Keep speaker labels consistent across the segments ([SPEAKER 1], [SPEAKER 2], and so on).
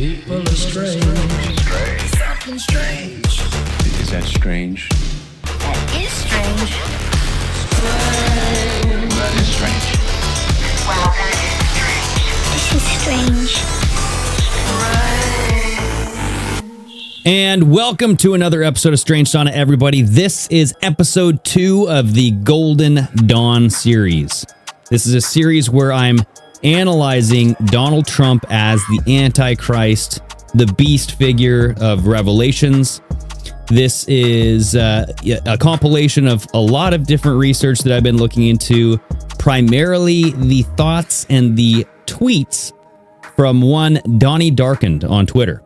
[SPEAKER 1] People are strange. Something strange.
[SPEAKER 2] Is that strange?
[SPEAKER 3] That is strange.
[SPEAKER 2] That is strange.
[SPEAKER 3] Wow, that is strange. This is strange.
[SPEAKER 4] And welcome to another episode of Strange Sauna, everybody. This is episode 2 of the Golden Dawn series. This is a series where I'm analyzing Donald Trump as the Antichrist, the beast figure of Revelations. This is a compilation of a lot of different research that I've been looking into, primarily the thoughts and the tweets from one Donnie Darkened on Twitter.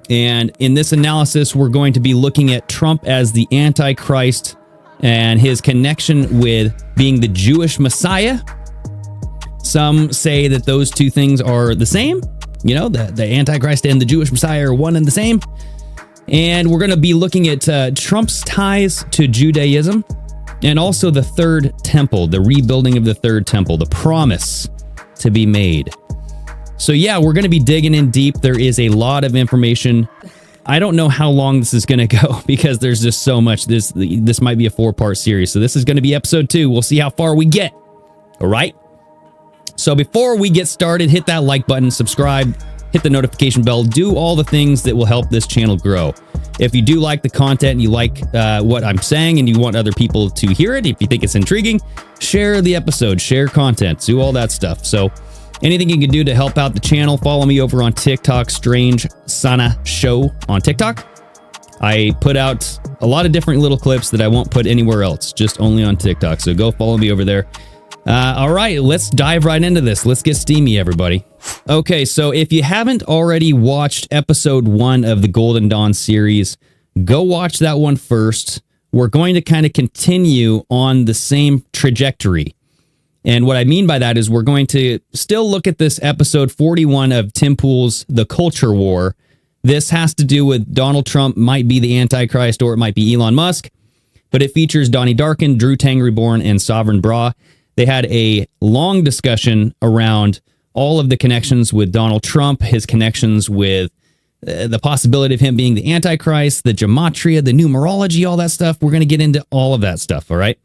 [SPEAKER 4] And in this analysis, we're going to be looking at Trump as the Antichrist and his connection with being the Jewish Messiah. Some say that those two things are the same. You know, the Antichrist and the Jewish Messiah are one and the same. And we're going to be looking at Trump's ties to Judaism and also the Third Temple, the rebuilding of the Third Temple, the promise to be made. So yeah, we're going to be digging in deep. There is a lot of information. I don't know how long this is going to go because there's just so much. This might be a 4-part series. So this is going to be episode 2. We'll see how far we get. All right. So before we get started, hit that like button, subscribe, hit the notification bell, do all the things that will help this channel grow. If you do like the content and you like what I'm saying and you want other people to hear it, if you think it's intriguing, share the episode, share content, do all that stuff. So anything you can do to help out the channel, follow me over on TikTok, Strange Sauna Show on TikTok. I put out a lot of different little clips that I won't put anywhere else, just only on TikTok. So go follow me over there. All right, let's dive right into this. Let's get steamy, everybody. Okay, so if you haven't already watched episode 1 of the Golden Dawn series, go watch that one first. We're going to kind of continue on the same trajectory. And what I mean by that is we're going to still look at this episode 41 of Tim Pool's The Culture War. This has to do with Donald Trump might be the Antichrist or it might be Elon Musk, but it features Donnie Darken, Drew Tang Reborn, and Sovereign Bra. They had a long discussion around all of the connections with Donald Trump, his connections with the possibility of him being the Antichrist, the gematria, the numerology, all that stuff. We're going to get into all of that stuff, all right?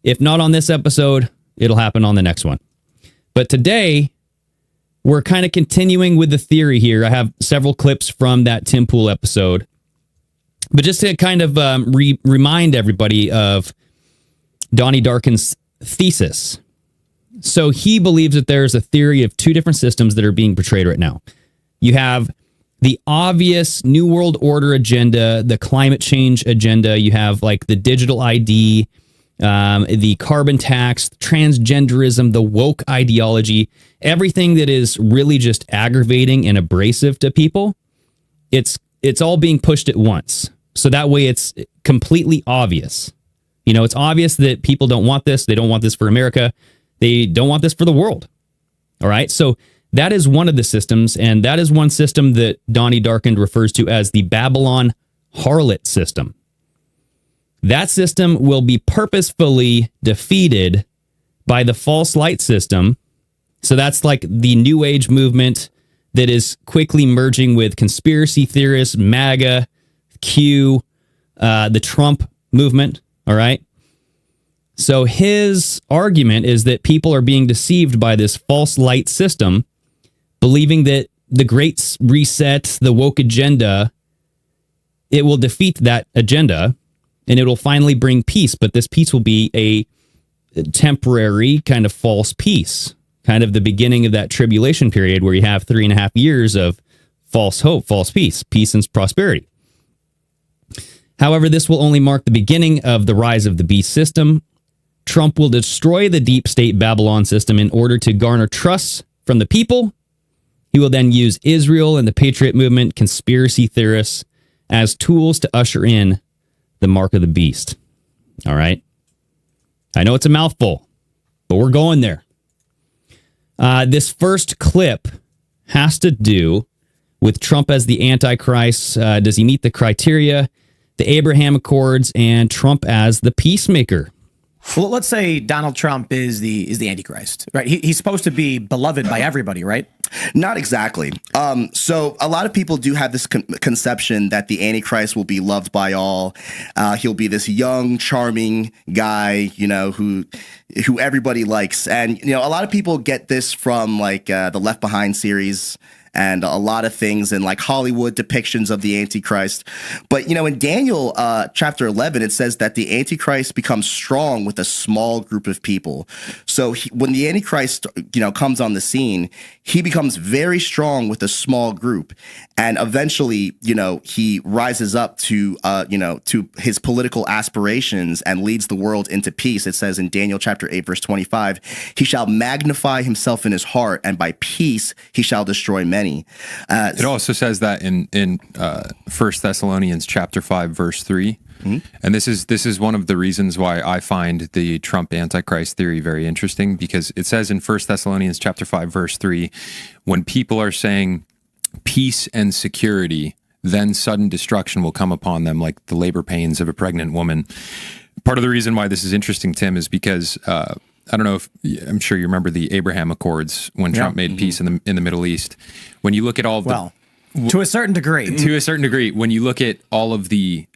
[SPEAKER 4] If not on this episode, it'll happen on the next one. But today, we're kind of continuing with the theory here. I have several clips from that Tim Pool episode. But just to kind of remind everybody of Donnie Darken's thesis. So he believes that there's a theory of 2 different systems that are being portrayed right now. You have the obvious New World Order agenda, the climate change agenda. You have like the digital ID, the carbon tax, transgenderism, the woke ideology, everything that is really just aggravating and abrasive to people. It's all being pushed at once. So that way it's completely obvious. You know, it's obvious that people don't want this. They don't want this for America. They don't want this for the world. All right. So that is one of the systems. And that is one system that Donnie Darkened refers to as the Babylon harlot system. That system will be purposefully defeated by the false light system. So that's like the New Age movement that is quickly merging with conspiracy theorists, MAGA, Q, the Trump movement. All right. So his argument is that people are being deceived by this false light system, believing that the Great Reset, the woke agenda, it will defeat that agenda and it will finally bring peace. But this peace will be a temporary kind of false peace, kind of the beginning of that tribulation period where you have 3.5 years of false hope, false peace, peace and prosperity. However, this will only mark the beginning of the rise of the beast system. Trump will destroy the deep state Babylon system in order to garner trust from the people. He will then use Israel and the Patriot movement, conspiracy theorists, as tools to usher in the mark of the beast. All right. I know it's a mouthful, but we're going there. This first clip has to do with Trump as the Antichrist. Does he meet the criteria? The Abraham Accords, and Trump as the peacemaker.
[SPEAKER 5] Well, let's say Donald Trump is the Antichrist, right? He's supposed to be beloved by everybody, right?
[SPEAKER 6] Not exactly. So a lot of people do have this conception that the Antichrist will be loved by all. He'll be this young, charming guy, who everybody likes. And, a lot of people get this from like the Left Behind series and a lot of things in like Hollywood depictions of the Antichrist. But, in Daniel chapter 11, it says that the Antichrist becomes strong with a small group of people. So when the Antichrist, comes on the scene, he becomes very strong with a small group. And eventually, he rises up to his political aspirations and leads the world into peace. It says in Daniel chapter 8, verse 25, he shall magnify himself in his heart, and by peace he shall destroy many.
[SPEAKER 7] It also says that in 1 Thessalonians chapter 5, verse 3. Mm-hmm. And this is one of the reasons why I find the Trump Antichrist theory very interesting, because it says in 1 Thessalonians chapter 5, verse 3, when people are saying peace and security, then sudden destruction will come upon them like the labor pains of a pregnant woman. Part of the reason why this is interesting, Tim, is because I don't know if I'm sure you remember the Abraham Accords when Trump made peace in the Middle East. When you look at all of
[SPEAKER 5] to a certain degree,
[SPEAKER 7] when you look at all of the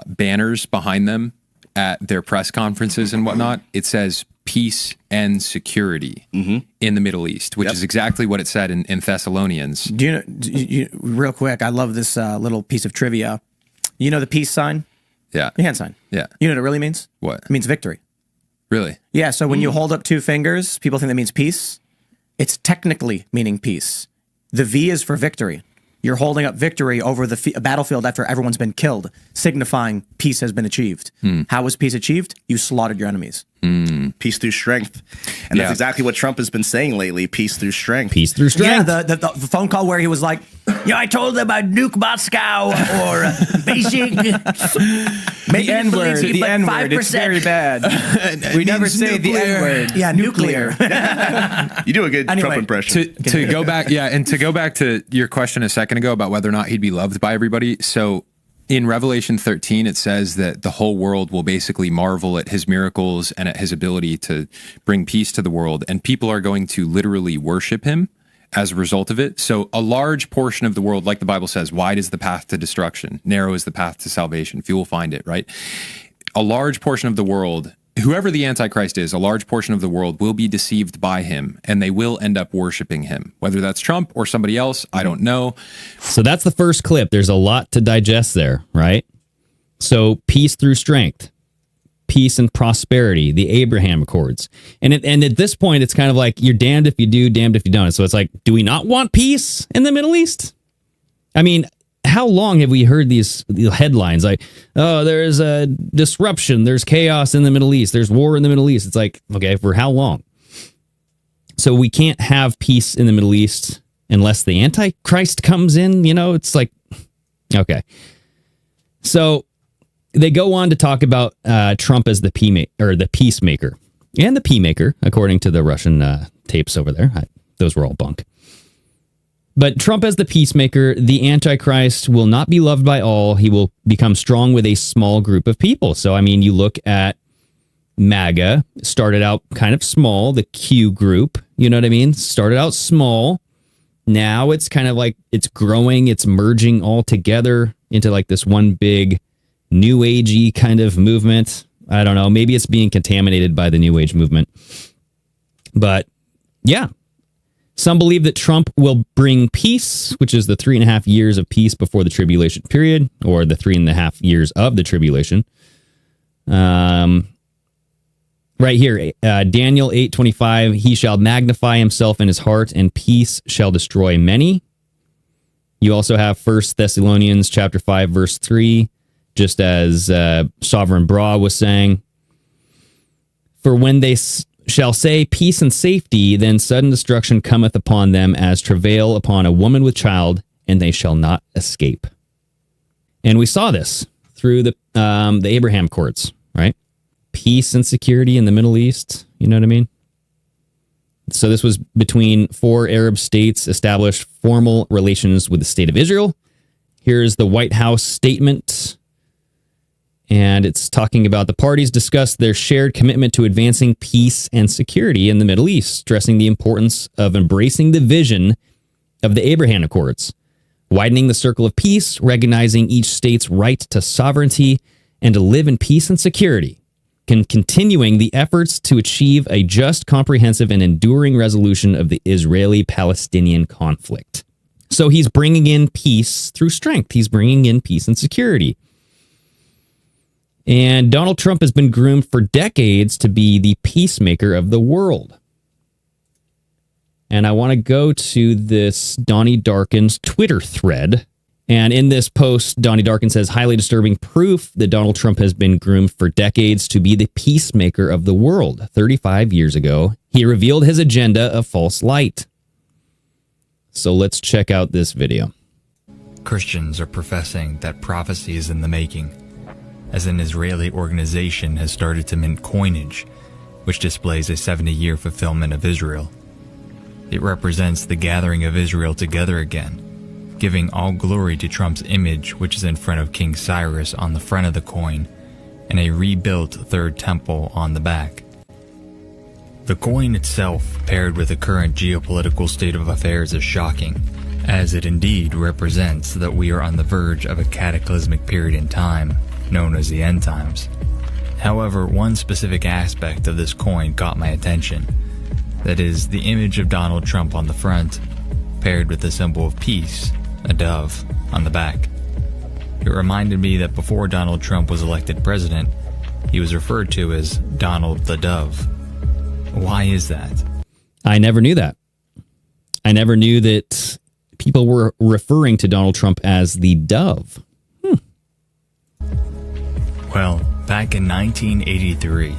[SPEAKER 7] banners behind them at their press conferences and whatnot, it says peace and security in the Middle East, which is exactly what it said in Thessalonians.
[SPEAKER 5] Do real quick, I love this little piece of trivia. You know the peace sign?
[SPEAKER 7] Yeah.
[SPEAKER 5] The hand sign.
[SPEAKER 7] Yeah.
[SPEAKER 5] You know what it really means?
[SPEAKER 7] What?
[SPEAKER 5] It means victory.
[SPEAKER 7] Really?
[SPEAKER 5] Yeah, so when you hold up two fingers, people think that means peace. It's technically meaning peace. The V is for victory. You're holding up victory over the battlefield after everyone's been killed, signifying peace has been achieved. How was peace achieved? You slaughtered your enemies.
[SPEAKER 6] Peace through strength. And that's exactly what Trump has been saying lately, peace through strength.
[SPEAKER 4] Peace through strength.
[SPEAKER 5] Yeah, the phone call where he was like, I told them I'd nuke Moscow or Beijing.
[SPEAKER 8] The N-word. The N-word. It's very bad. We never say the N-word.
[SPEAKER 5] Yeah, nuclear.
[SPEAKER 6] You do a good Trump impression.
[SPEAKER 7] To go back, and to go back to your question a second ago about whether or not he'd be loved by everybody. So in Revelation 13, it says that the whole world will basically marvel at his miracles and at his ability to bring peace to the world. And people are going to literally worship him as a result of it. So a large portion of the world, like the Bible says, wide is the path to destruction, narrow is the path to salvation. Few will find it, right? A large portion of the world, whoever the Antichrist is, a large portion of the world will be deceived by him, and they will end up worshiping him. Whether that's Trump or somebody else, I don't know.
[SPEAKER 4] So that's the first clip. There's a lot to digest there, right? So peace through strength, peace and prosperity, the Abraham Accords. And at this point, it's kind of like you're damned if you do, damned if you don't. So it's like, do we not want peace in the Middle East? I mean, how long have we heard these headlines like, oh, there's a disruption, there's chaos in the Middle East, there's war in the Middle East? It's like, okay, for how long? So we can't have peace in the Middle East unless the Antichrist comes in, it's like, okay. So they go on to talk about Trump as the peacemaker and the peacemaker, according to the Russian tapes over there. Those were all bunk. But Trump as the peacemaker, the Antichrist will not be loved by all. He will become strong with a small group of people. So, I mean, you look at MAGA, started out kind of small, the Q group, you know what I mean? Started out small. Now it's kind of like it's growing, it's merging all together into like this one big new agey kind of movement. I don't know. Maybe it's being contaminated by the new age movement. But yeah. Some believe that Trump will bring peace, which is the 3.5 years of peace before the tribulation period, or the 3.5 years of the tribulation. Right here, Daniel 8:25, he shall magnify himself in his heart, and peace shall destroy many. You also have 1 Thessalonians chapter 5, verse 3, just as Sovereign Bra was saying, for when they shall say peace and safety, then sudden destruction cometh upon them as travail upon a woman with child, and they shall not escape. And we saw this through the Abraham Accords, right? Peace and security in the Middle East, you know what I mean? So this was between 4 Arab states established formal relations with the state of Israel. Here's the White House statement. And it's talking about the parties discussed their shared commitment to advancing peace and security in the Middle East, stressing the importance of embracing the vision of the Abraham Accords, widening the circle of peace, recognizing each state's right to sovereignty and to live in peace and security, continuing the efforts to achieve a just, comprehensive, and enduring resolution of the Israeli-Palestinian conflict. So he's bringing in peace through strength. He's bringing in peace and security. And Donald Trump has been groomed for decades to be the peacemaker of the world. And I want to go to this Donnie Darkin's Twitter thread. And in this post, Donnie Darkin says, highly disturbing proof that Donald Trump has been groomed for decades to be the peacemaker of the world. 35 years ago, he revealed his agenda of false light. So let's check out this video.
[SPEAKER 9] Christians are professing that prophecy is in the making, as an Israeli organization has started to mint coinage, which displays a 70-year fulfillment of Israel. It represents the gathering of Israel together again, giving all glory to Trump's image, which is in front of King Cyrus on the front of the coin, and a rebuilt third temple on the back. The coin itself, paired with the current geopolitical state of affairs, is shocking, as it indeed represents that we are on the verge of a cataclysmic period in time, known as the end times. However, one specific aspect of this coin caught my attention. That is, the image of Donald Trump on the front, paired with the symbol of peace, a dove, on the back. It reminded me that before Donald Trump was elected president, he was referred to as Donald the Dove. Why is that?
[SPEAKER 4] I never knew that. I never knew that people were referring to Donald Trump as the dove.
[SPEAKER 9] Well, back in 1983,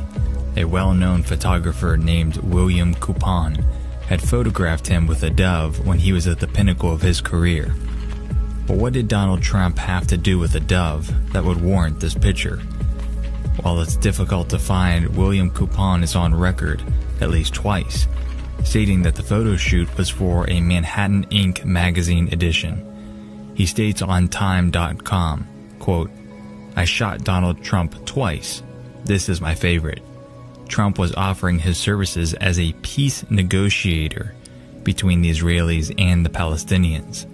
[SPEAKER 9] a well-known photographer named William Coupon had photographed him with a dove when he was at the pinnacle of his career. But what did Donald Trump have to do with a dove that would warrant this picture? While it's difficult to find, William Coupon is on record, at least twice, stating that the photo shoot was for a Manhattan Inc. magazine edition. He states on Time.com, quote, I shot Donald Trump twice. This is my favorite. Trump was offering his services as a peace negotiator between the Israelis and the Palestinians.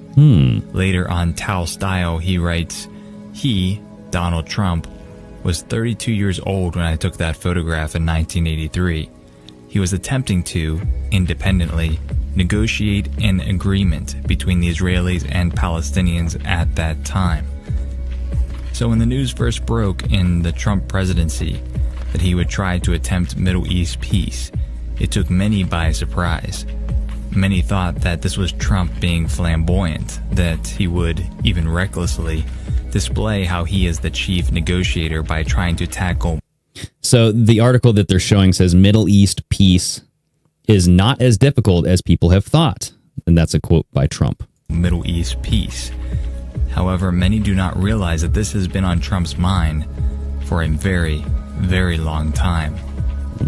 [SPEAKER 9] Later on Tao Style, he writes, he, Donald Trump, was 32 years old when I took that photograph in 1983. He was attempting to, independently, negotiate an agreement between the Israelis and Palestinians at that time. So when the news first broke in the Trump presidency that he would try to attempt Middle East peace, it took many by surprise. Many thought that this was Trump being flamboyant, that he would, even recklessly, display how he is the chief negotiator by trying to tackle.
[SPEAKER 4] So the article that they're showing says Middle East peace is not as difficult as people have thought. And that's a quote by Trump.
[SPEAKER 9] Middle East peace. However, many do not realize that this has been on Trump's mind for a very, very long time.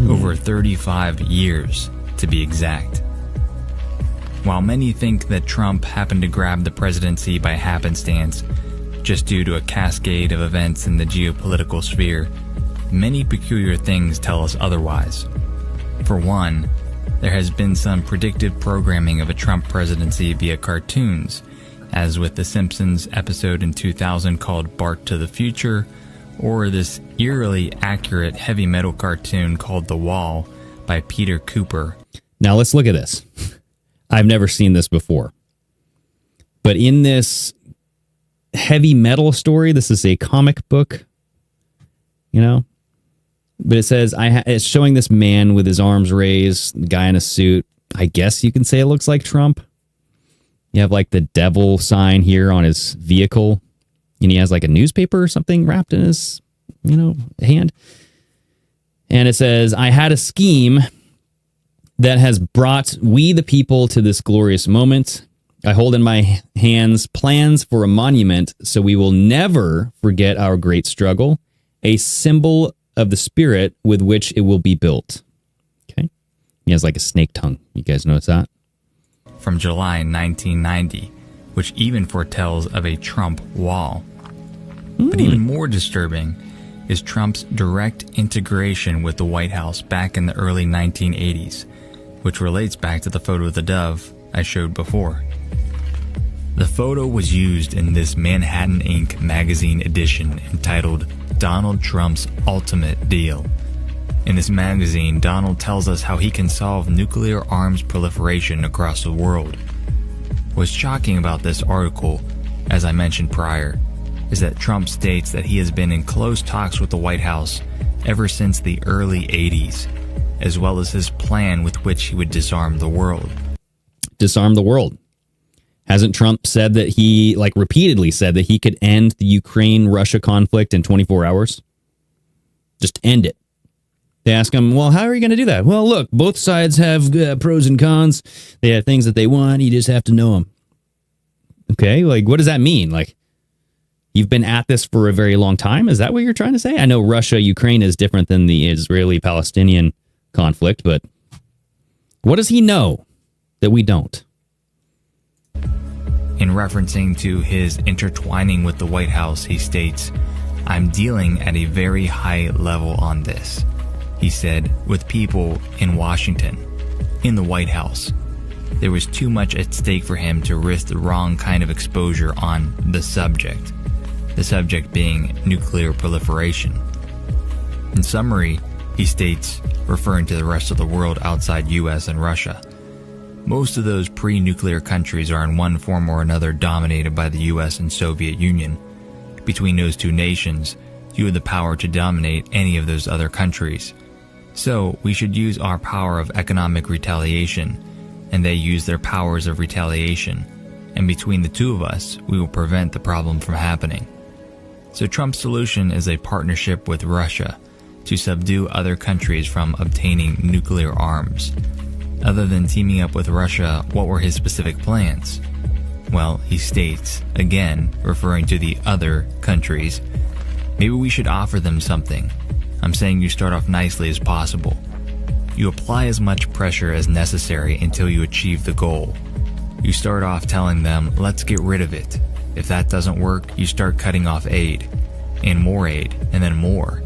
[SPEAKER 9] Over 35 years, to be exact. While many think that Trump happened to grab the presidency by happenstance, just due to a cascade of events in the geopolitical sphere, many peculiar things tell us otherwise. For one, there has been some predictive programming of a Trump presidency via cartoons, as with the Simpsons episode in 2000 called Bart to the Future, or this eerily accurate heavy metal cartoon called The Wall by Peter Cooper.
[SPEAKER 4] Now let's look at this. I've never seen this before. But in this heavy metal story, this is a comic book, you know? But it says, it's showing this man with his arms raised, the guy in a suit. I guess you can say it looks like Trump. You have like the devil sign here on his vehicle. And he has like a newspaper or something wrapped in his, hand. And it says, I had a scheme that has brought we the people to this glorious moment. I hold in my hands plans for a monument so we will never forget our great struggle, a symbol of the spirit with which it will be built. Okay. He has like a snake tongue. You guys notice that?
[SPEAKER 9] From July 1990, which even foretells of a Trump wall. But even more disturbing is Trump's direct integration with the White House back in the early 1980s, which relates back to the photo of the dove I showed before. The photo was used in this Manhattan Inc. magazine edition entitled Donald Trump's Ultimate Deal. In this magazine, Donald tells us how he can solve nuclear arms proliferation across the world. What's shocking about this article, as I mentioned prior, is that Trump states that he has been in close talks with the White House ever since the early 80s, as well as his plan with which he would disarm the world.
[SPEAKER 4] Disarm the world. Hasn't Trump said that he, repeatedly said that he could end the Ukraine-Russia conflict in 24 hours? Just end it. They ask him, well, how are you going to do that? Well, look, both sides have pros and cons. They have things that they want. You just have to know them. Okay, what does that mean? You've been at this for a very long time? Is that what you're trying to say? I know Russia-Ukraine is different than the Israeli-Palestinian conflict, but what does he know that we don't?
[SPEAKER 9] In referencing to his intertwining with the White House, he states, "I'm dealing at a very high level on this." He said, with people in Washington, in the White House. There was too much at stake for him to risk the wrong kind of exposure on the subject being nuclear proliferation. In summary, he states, referring to the rest of the world outside US and Russia, most of those pre-nuclear countries are in one form or another dominated by the US and Soviet Union. Between those two nations, you have the power to dominate any of those other countries. So we should use our power of economic retaliation, and they use their powers of retaliation, and between the two of us, we will prevent the problem from happening. So Trump's solution is a partnership with Russia to subdue other countries from obtaining nuclear arms. Other than teaming up with Russia, what were his specific plans? Well, he states, again, referring to the other countries, maybe we should offer them something. I'm saying you start off nicely as possible. You apply as much pressure as necessary until you achieve the goal. You start off telling them, let's get rid of it. If that doesn't work, you start cutting off aid, and then more.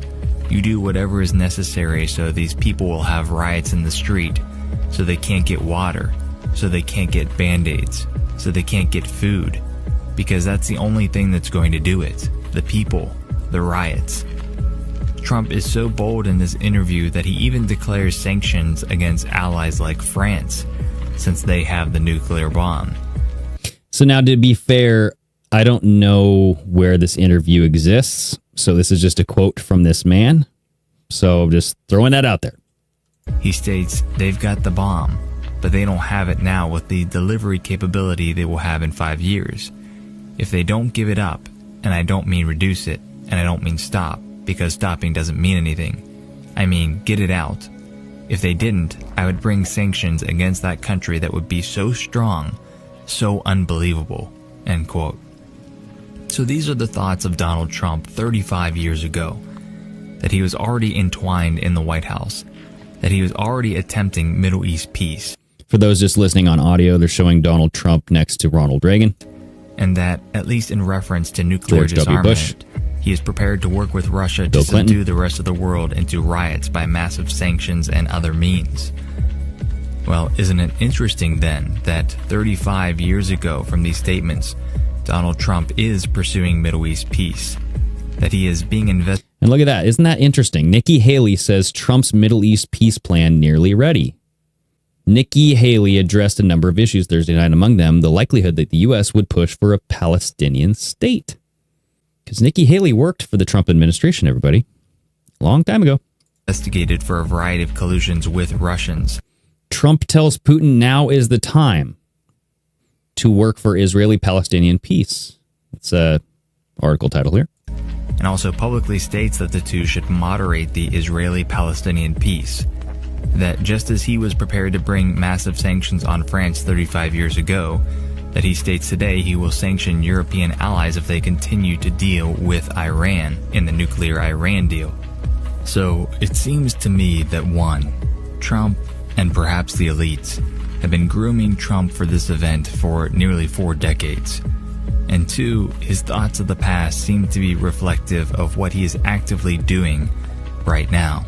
[SPEAKER 9] You do whatever is necessary so these people will have riots in the street, so they can't get water, so they can't get band-aids, so they can't get food, because that's the only thing that's going to do it. The people, the riots. Trump is so bold in this interview that he even declares sanctions against allies like France, since they have the nuclear bomb.
[SPEAKER 4] So now, to be fair, I don't know where this interview exists, so this is just a quote from this man. So just throwing that out there.
[SPEAKER 9] He states they've got the bomb, but they don't have it now with the delivery capability they will have in 5 years. If they don't give it up, and I don't mean reduce it, and I don't mean stop, because stopping doesn't mean anything. I mean, get it out. If they didn't, I would bring sanctions against that country that would be so strong, so unbelievable, end quote. So these are the thoughts of Donald Trump 35 years ago, that he was already entwined in the White House, that he was already attempting Middle East peace.
[SPEAKER 4] For those just listening on audio, they're showing Donald Trump next to Ronald Reagan.
[SPEAKER 9] And that, at least in reference to nuclear
[SPEAKER 4] George W. Bush.
[SPEAKER 9] disarmament, he is prepared to work with Russia
[SPEAKER 4] Bill
[SPEAKER 9] to
[SPEAKER 4] Clinton.
[SPEAKER 9] subdue the rest of the world into riots by massive sanctions and other means. Well, isn't it interesting then that 35 years ago from these statements, Donald Trump is pursuing Middle East peace, that he is being invested.
[SPEAKER 4] And look at that. Isn't that interesting? Nikki Haley says Trump's Middle East peace plan nearly ready. Nikki Haley addressed a number of issues Thursday night, among them the likelihood that the U.S. would push for a Palestinian state. Because Nikki Haley worked for the Trump administration, everybody. A long time ago.
[SPEAKER 9] Investigated for a variety of collusions with Russians.
[SPEAKER 4] Trump tells Putin now is the time to work for Israeli-Palestinian peace. It's a article title here.
[SPEAKER 9] And also publicly states that the two should moderate the Israeli-Palestinian peace. That just as he was prepared to bring massive sanctions on France 35 years ago, that he states today he will sanction European allies if they continue to deal with Iran in the nuclear Iran deal. So it seems to me that one, Trump and perhaps the elites have been grooming Trump for this event for nearly 4 decades. And 2, his thoughts of the past seem to be reflective of what he is actively doing right now.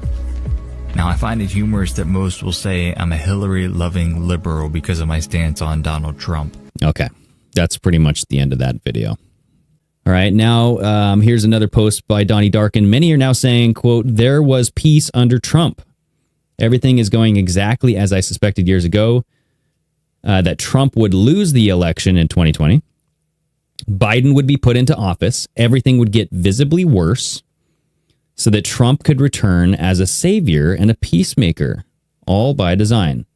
[SPEAKER 9] Now, I find it humorous that most will say I'm a Hillary-loving liberal because of my stance on Donald Trump.
[SPEAKER 4] Okay, that's pretty much the end of that video. All right, now here's another post by Donnie Darkin. Many are now saying, quote, there was peace under Trump. Everything is going exactly as I suspected years ago, that Trump would lose the election in 2020. Biden would be put into office. Everything would get visibly worse so that Trump could return as a savior and a peacemaker, all by design.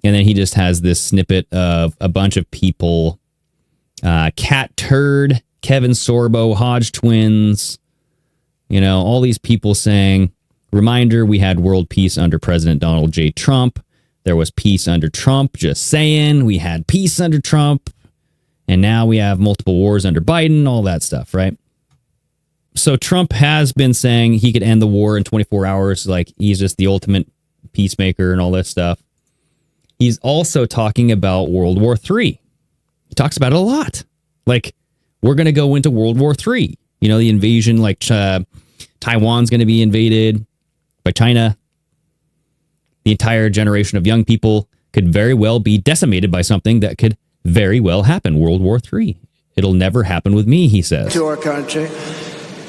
[SPEAKER 4] And then he just has this snippet of a bunch of people, Cat Turd, Kevin Sorbo, Hodge Twins, all these people saying, reminder, we had world peace under President Donald J. Trump. There was peace under Trump, just saying. We had peace under Trump. And now we have multiple wars under Biden, all that stuff, right? So Trump has been saying he could end the war in 24 hours, like he's just the ultimate peacemaker and all this stuff. He's also talking about World War III. He talks about it a lot. Like, we're going to go into World War III. The invasion, like Taiwan's going to be invaded by China. The entire generation of young people could very well be decimated by something that could very well happen. World War III. It'll never happen with me, he says.
[SPEAKER 10] To our country.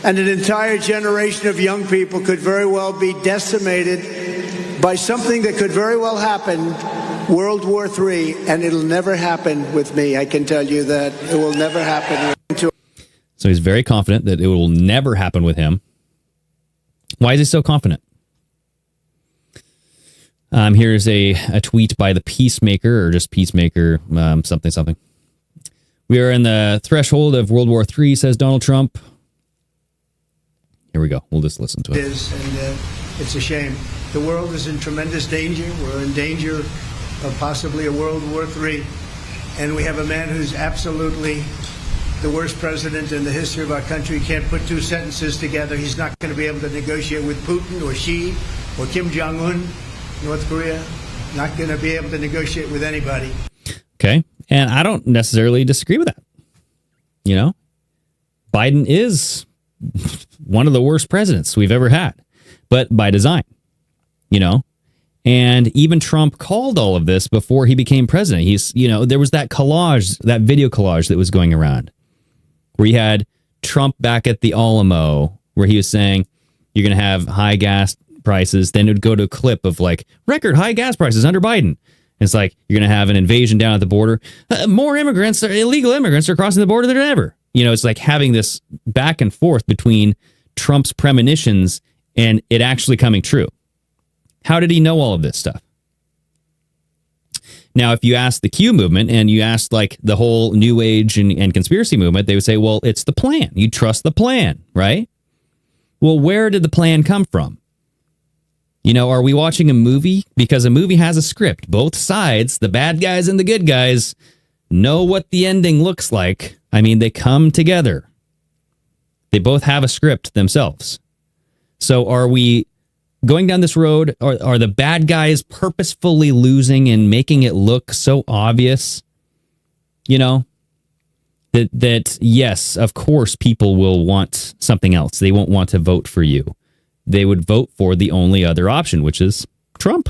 [SPEAKER 10] And an entire generation of young people could very well be decimated by something that could very well happen, World War III, and it'll never happen with me. I can tell you that it will never happen.
[SPEAKER 4] So he's very confident that it will never happen with him. Why is he so confident? Here's a tweet by the Peacemaker, or just Peacemaker, something. We are in the threshold of World War III, says Donald Trump. Here we go. We'll just listen to it.
[SPEAKER 10] It is, and it's a shame. The world is in tremendous danger. We're in danger of possibly a World War III. And we have a man who's absolutely the worst president in the history of our country. He can't put two sentences together. He's not going to be able to negotiate with Putin or Xi or Kim Jong-un, North Korea. Not going to be able to negotiate with anybody.
[SPEAKER 4] Okay. And I don't necessarily disagree with that. Biden is one of the worst presidents we've ever had, but by design, and even Trump called all of this before he became president. He's, there was that collage, that video collage that was going around where he had Trump back at the Alamo, where he was saying, you're going to have high gas prices. Then it would go to a clip of like record high gas prices under Biden. And it's like, you're going to have an invasion down at the border. More immigrants, illegal immigrants are crossing the border than ever. It's like having this back and forth between Trump's premonitions and it actually coming true. How did he know all of this stuff? Now, if you ask the Q movement and you ask like the whole New Age and conspiracy movement, they would say, well, it's the plan. You trust the plan, right? Well, where did the plan come from? Are we watching a movie? Because a movie has a script. Both sides, the bad guys and the good guys, know what the ending looks like. I mean, they come together. They both have a script themselves. So are we going down this road? Are the bad guys purposefully losing and making it look so obvious? That yes, of course, people will want something else. They won't want to vote for you. They would vote for the only other option, which is Trump.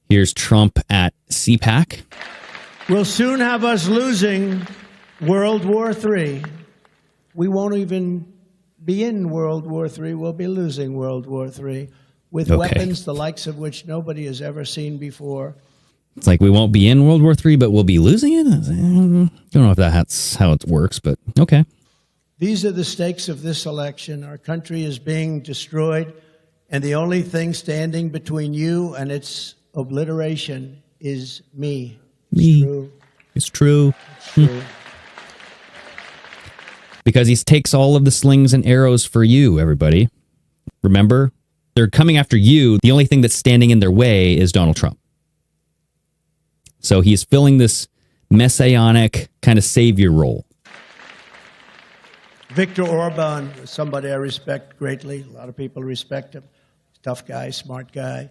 [SPEAKER 4] Here's Trump at CPAC.
[SPEAKER 10] We'll soon have us losing World War III. We won't even be in World War III. We'll be losing World War III with weapons the likes of which nobody has ever seen before.
[SPEAKER 4] It's like we won't be in World War III, but we'll be losing it? I don't know if that's how it works, but okay.
[SPEAKER 10] These are the stakes of this election. Our country is being destroyed, and the only thing standing between you and its obliteration is me.
[SPEAKER 4] It's true.
[SPEAKER 10] It's true.
[SPEAKER 4] Because he takes all of the slings and arrows for you, everybody. Remember? They're coming after you. The only thing that's standing in their way is Donald Trump. So he's filling this messianic kind of savior role.
[SPEAKER 10] Viktor Orban, somebody I respect greatly. A lot of people respect him. Tough guy, smart guy.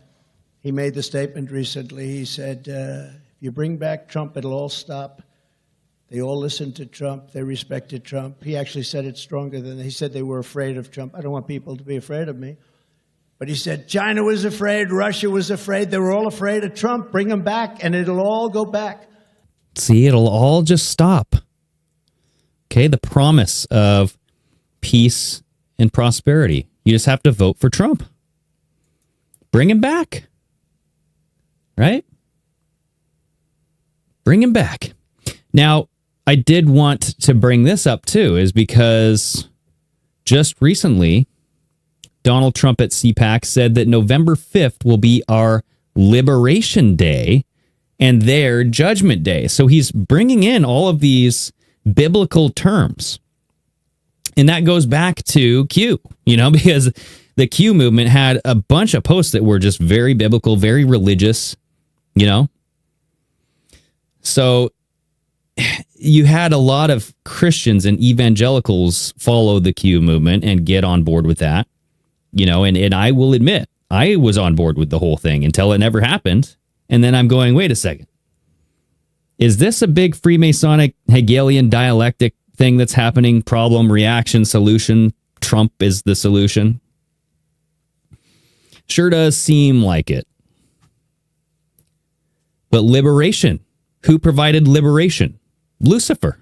[SPEAKER 10] He made the statement recently. He said, if you bring back Trump, it'll all stop. They all listened to Trump. They respected Trump. He actually said it stronger than he said they were afraid of Trump. I don't want people to be afraid of me. But he said China was afraid, Russia was afraid. They were all afraid of Trump. Bring him back, and it'll all go back.
[SPEAKER 4] See, it'll all just stop. Okay, the promise of peace and prosperity. You just have to vote for Trump. Bring him back. Right? Bring him back. Now, I did want to bring this up too, is because just recently, Donald Trump at CPAC said that November 5th will be our Liberation Day and their Judgment Day. So he's bringing in all of these biblical terms. And that goes back to Q, because the Q movement had a bunch of posts that were just very biblical, very religious, So you had a lot of Christians and evangelicals follow the Q movement and get on board with that, and I will admit, I was on board with the whole thing until it never happened. And then I'm going, wait a second. Is this a big Freemasonic Hegelian dialectic thing that's happening? Problem, reaction, solution. Trump is the solution. Sure does seem like it. But liberation. Who provided liberation? Lucifer,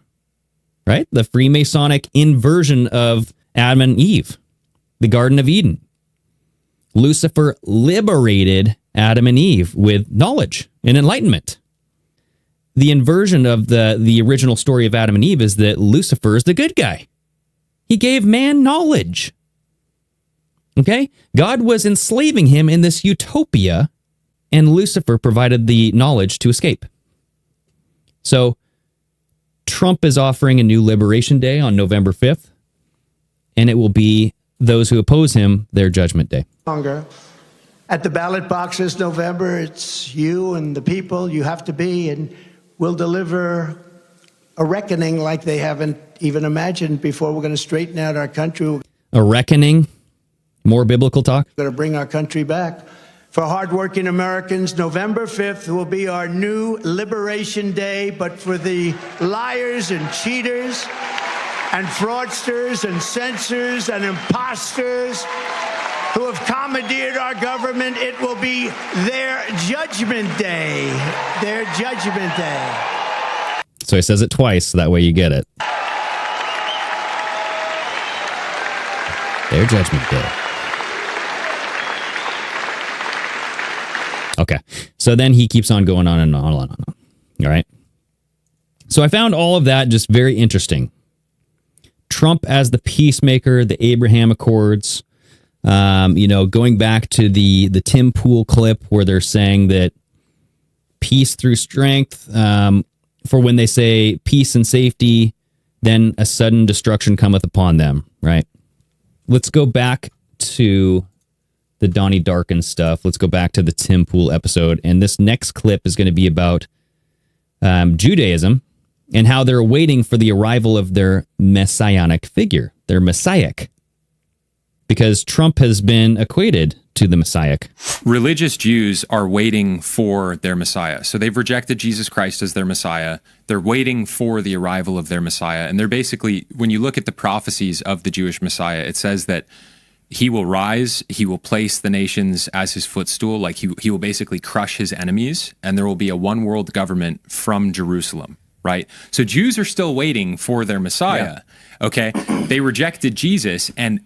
[SPEAKER 4] right? The Freemasonic inversion of Adam and Eve, the Garden of Eden. Lucifer liberated Adam and Eve with knowledge and enlightenment. The inversion of the original story of Adam and Eve is that Lucifer is the good guy. He gave man knowledge. Okay? God was enslaving him in this utopia, and Lucifer provided the knowledge to escape. So, Trump is offering a new Liberation Day on November 5th, and it will be those who oppose him, their Judgment Day.
[SPEAKER 10] Longer. At the ballot boxes, November, it's you and the people you have to be, and we'll deliver a reckoning like they haven't even imagined before. We're going to straighten out our country.
[SPEAKER 4] A reckoning? More biblical talk?
[SPEAKER 10] We're going to bring our country back. For hardworking Americans, November 5th will be our new Liberation Day, but for the liars and cheaters and fraudsters and censors and imposters who have commandeered our government, it will be their Judgment Day. Their Judgment Day.
[SPEAKER 4] So he says it twice, so that way you get it. Their Judgment Day. Okay, so then he keeps on going on and on and on. All right. So I found all of that just very interesting. Trump as the peacemaker, the Abraham Accords, going back to the Tim Pool clip where they're saying that peace through strength, for when they say peace and safety, then a sudden destruction cometh upon them, right? Let's go back to the Donnie Darkin stuff. Let's go back to the Tim Pool episode. And this next clip is going to be about Judaism and how they're waiting for the arrival of their messianic figure, their messiah. Because Trump has been equated to the messiah.
[SPEAKER 7] Religious Jews are waiting for their Messiah. So they've rejected Jesus Christ as their Messiah. They're waiting for the arrival of their Messiah. And they're basically, when you look at the prophecies of the Jewish Messiah, it says that he will rise, he will place the nations as his footstool, like he will basically crush his enemies, and there will be a one world government from Jerusalem, right? So Jews are still waiting for their Messiah, okay? They rejected Jesus, and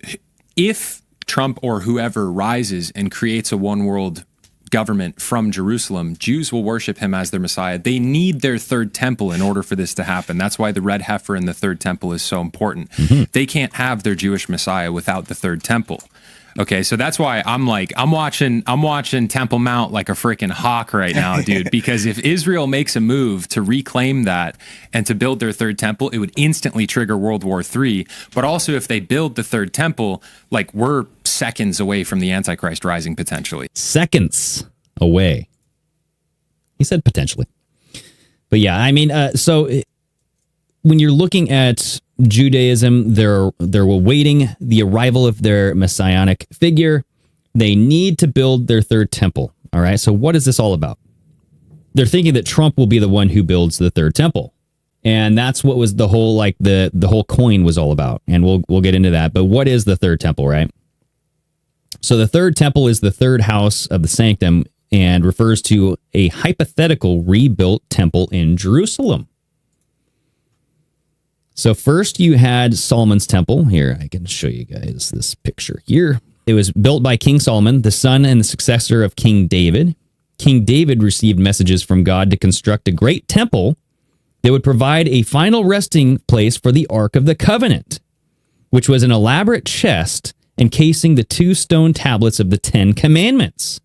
[SPEAKER 7] if Trump or whoever rises and creates a one world government from Jerusalem, Jews will worship him as their Messiah. They need their third temple in order for this to happen. That's why the red heifer in the third temple is so important. Mm-hmm. They can't have their Jewish Messiah without the third temple. Okay, so that's why I'm watching Temple Mount like a freaking hawk right now, dude, because if Israel makes a move to reclaim that and to build their third temple, it would instantly trigger World War III. But also if they build the third temple, like we're seconds away from the Antichrist rising potentially.
[SPEAKER 4] Seconds away. He said potentially. But yeah, I mean, so when you're looking at Judaism, they're awaiting the arrival of their messianic figure. They need to build their third temple. All right. So what is this all about? They're thinking that Trump will be the one who builds the third temple. And that's what was the whole, like the whole coin was all about. And we'll get into that. But what is the third temple, right? So the third temple is the third house of the sanctum and refers to a hypothetical rebuilt temple in Jerusalem. So first you had Solomon's temple. Here, I can show you guys this picture here. It was built by King Solomon, the son and the successor of King David. King David received messages from God to construct a great temple that would provide a final resting place for the Ark of the Covenant, which was an elaborate chest encasing the 2 stone tablets of the 10 Commandments.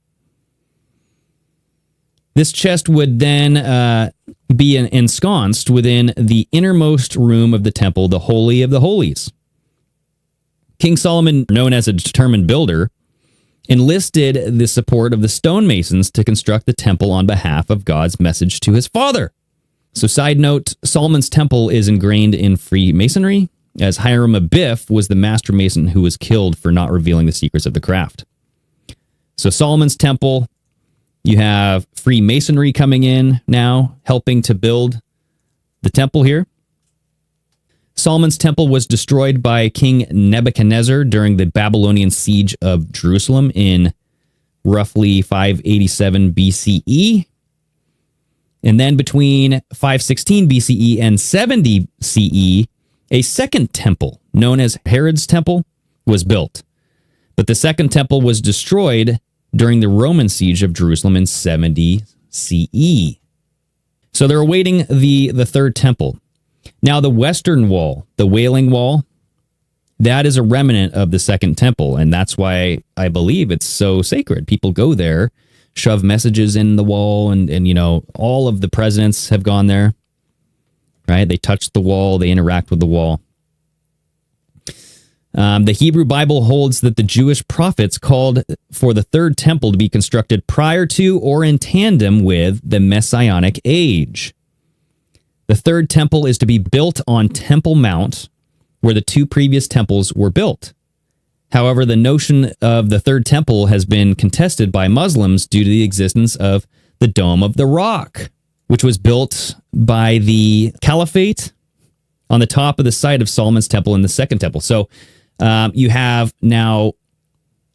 [SPEAKER 4] This chest would then be ensconced within the innermost room of the temple, the Holy of the Holies. King Solomon, known as a determined builder, enlisted the support of the stonemasons to construct the temple on behalf of God's message to his father. So side note, Solomon's temple is ingrained in Freemasonry, as Hiram Abiff was the master mason who was killed for not revealing the secrets of the craft. So Solomon's temple, you have Freemasonry coming in now, helping to build the temple here. Solomon's temple was destroyed by King Nebuchadnezzar during the Babylonian siege of Jerusalem in roughly 587 BCE. And then between 516 BCE and 70 CE, a second temple, known as Herod's temple, was built. But the second temple was destroyed during the Roman siege of Jerusalem in 70 CE. So they're awaiting the third temple. Now the Western Wall, the Wailing Wall, that is a remnant of the second temple, and that's why I believe it's so sacred. People go there, shove messages in the wall, and you know, all of the presidents have gone there, right? They touch the wall, they interact with the wall. The Hebrew Bible holds that the Jewish prophets called for the third temple to be constructed prior to or in tandem with the Messianic age. The third temple is to be built on Temple Mount, where the 2 previous temples were built. However, the notion of the third temple has been contested by Muslims due to the existence of the Dome of the Rock, which was built by the Caliphate on the top of the site of Solomon's temple in the second temple. So you have now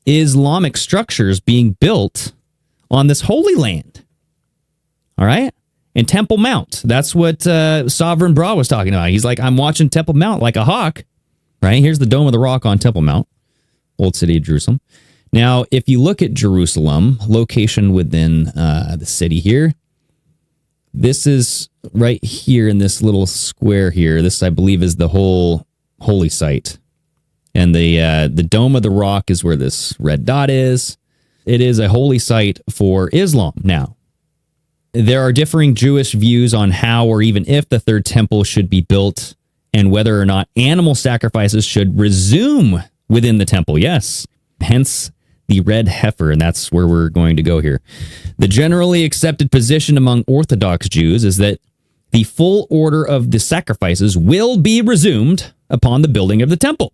[SPEAKER 4] Islamic structures being built on this holy land. All right? And Temple Mount. That's what Sovereign Bra was talking about. He's like, I'm watching Temple Mount like a hawk. Right? Here's the Dome of the Rock on Temple Mount, Old City of Jerusalem. Now, if you look at Jerusalem, location within the city here, this is right here in this little square here. This, I believe, is the whole holy site. And the Dome of the Rock is where this red dot is. It is a holy site for Islam now. There are differing Jewish views on how or even if the third temple should be built and whether or not animal sacrifices should resume within the temple. Yes, hence the red heifer, and that's where we're going to go here. The generally accepted position among Orthodox Jews is that the full order of the sacrifices will be resumed upon the building of the temple.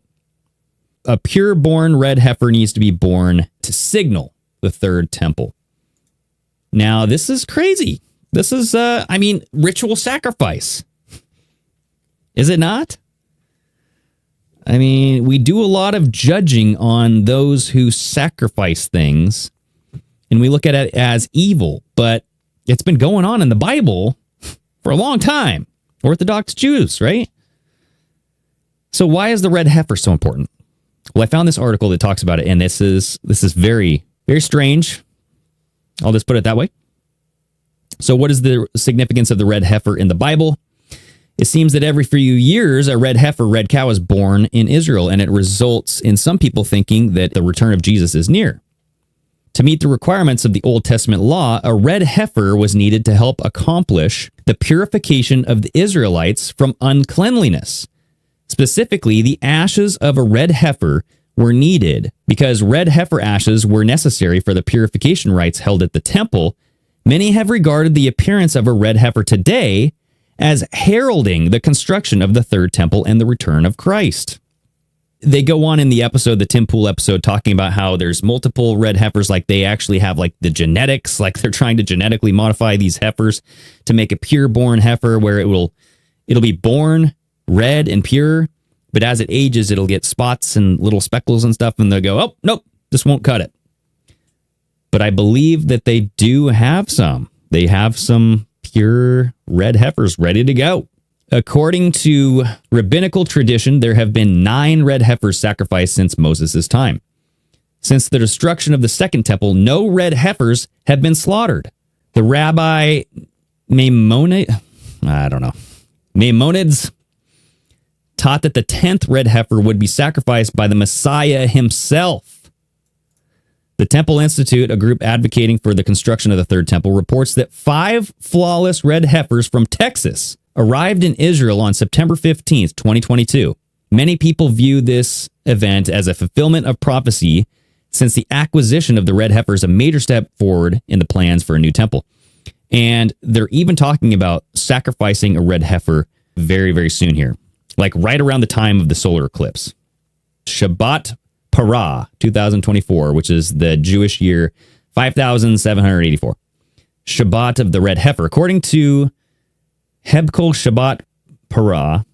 [SPEAKER 4] A pure-born red heifer needs to be born to signal the third temple. Now, this is crazy. This is, ritual sacrifice. Is it not? I mean, we do a lot of judging on those who sacrifice things, and we look at it as evil, but it's been going on in the Bible for a long time. Orthodox Jews, right? So why is the red heifer so important? Well, I found this article that talks about it, and this is very, very strange. I'll just put it that way. So what is the significance of the red heifer in the Bible? It seems that every few years, a red heifer, red cow is born in Israel, and it results in some people thinking that the return of Jesus is near. To meet the requirements of the Old Testament law, a red heifer was needed to help accomplish the purification of the Israelites from uncleanliness. Specifically, the ashes of a red heifer were needed because red heifer ashes were necessary for the purification rites held at the temple. Many have regarded the appearance of a red heifer today as heralding the construction of the third temple and the return of Christ. They go on in the episode, the Tim Pool episode, talking about how there's multiple red heifers, like they actually have like the genetics, like they're trying to genetically modify these heifers to make a pure-born heifer where it will It'll be born red and pure, but as it ages, it'll get spots and little speckles and stuff, and they'll go, oh, nope, this won't cut it. But I believe that they do have some. They have some pure red heifers ready to go. According to rabbinical tradition, there have been 9 red heifers sacrificed since Moses' time. Since the destruction of the Second Temple, no red heifers have been slaughtered. The Rabbi Maimonides taught that the 10th red heifer would be sacrificed by the Messiah himself. The Temple Institute, a group advocating for the construction of the Third Temple, reports that 5 flawless red heifers from Texas arrived in Israel on September 15th, 2022. Many people view this event as a fulfillment of prophecy, since the acquisition of the red heifer is a major step forward in the plans for a new temple. And they're even talking about sacrificing a red heifer very, very soon here, like right around the time of the solar eclipse. Shabbat Parah 2024, which is the Jewish year 5784. Shabbat of the red heifer. According to Hebkol, Shabbat Parah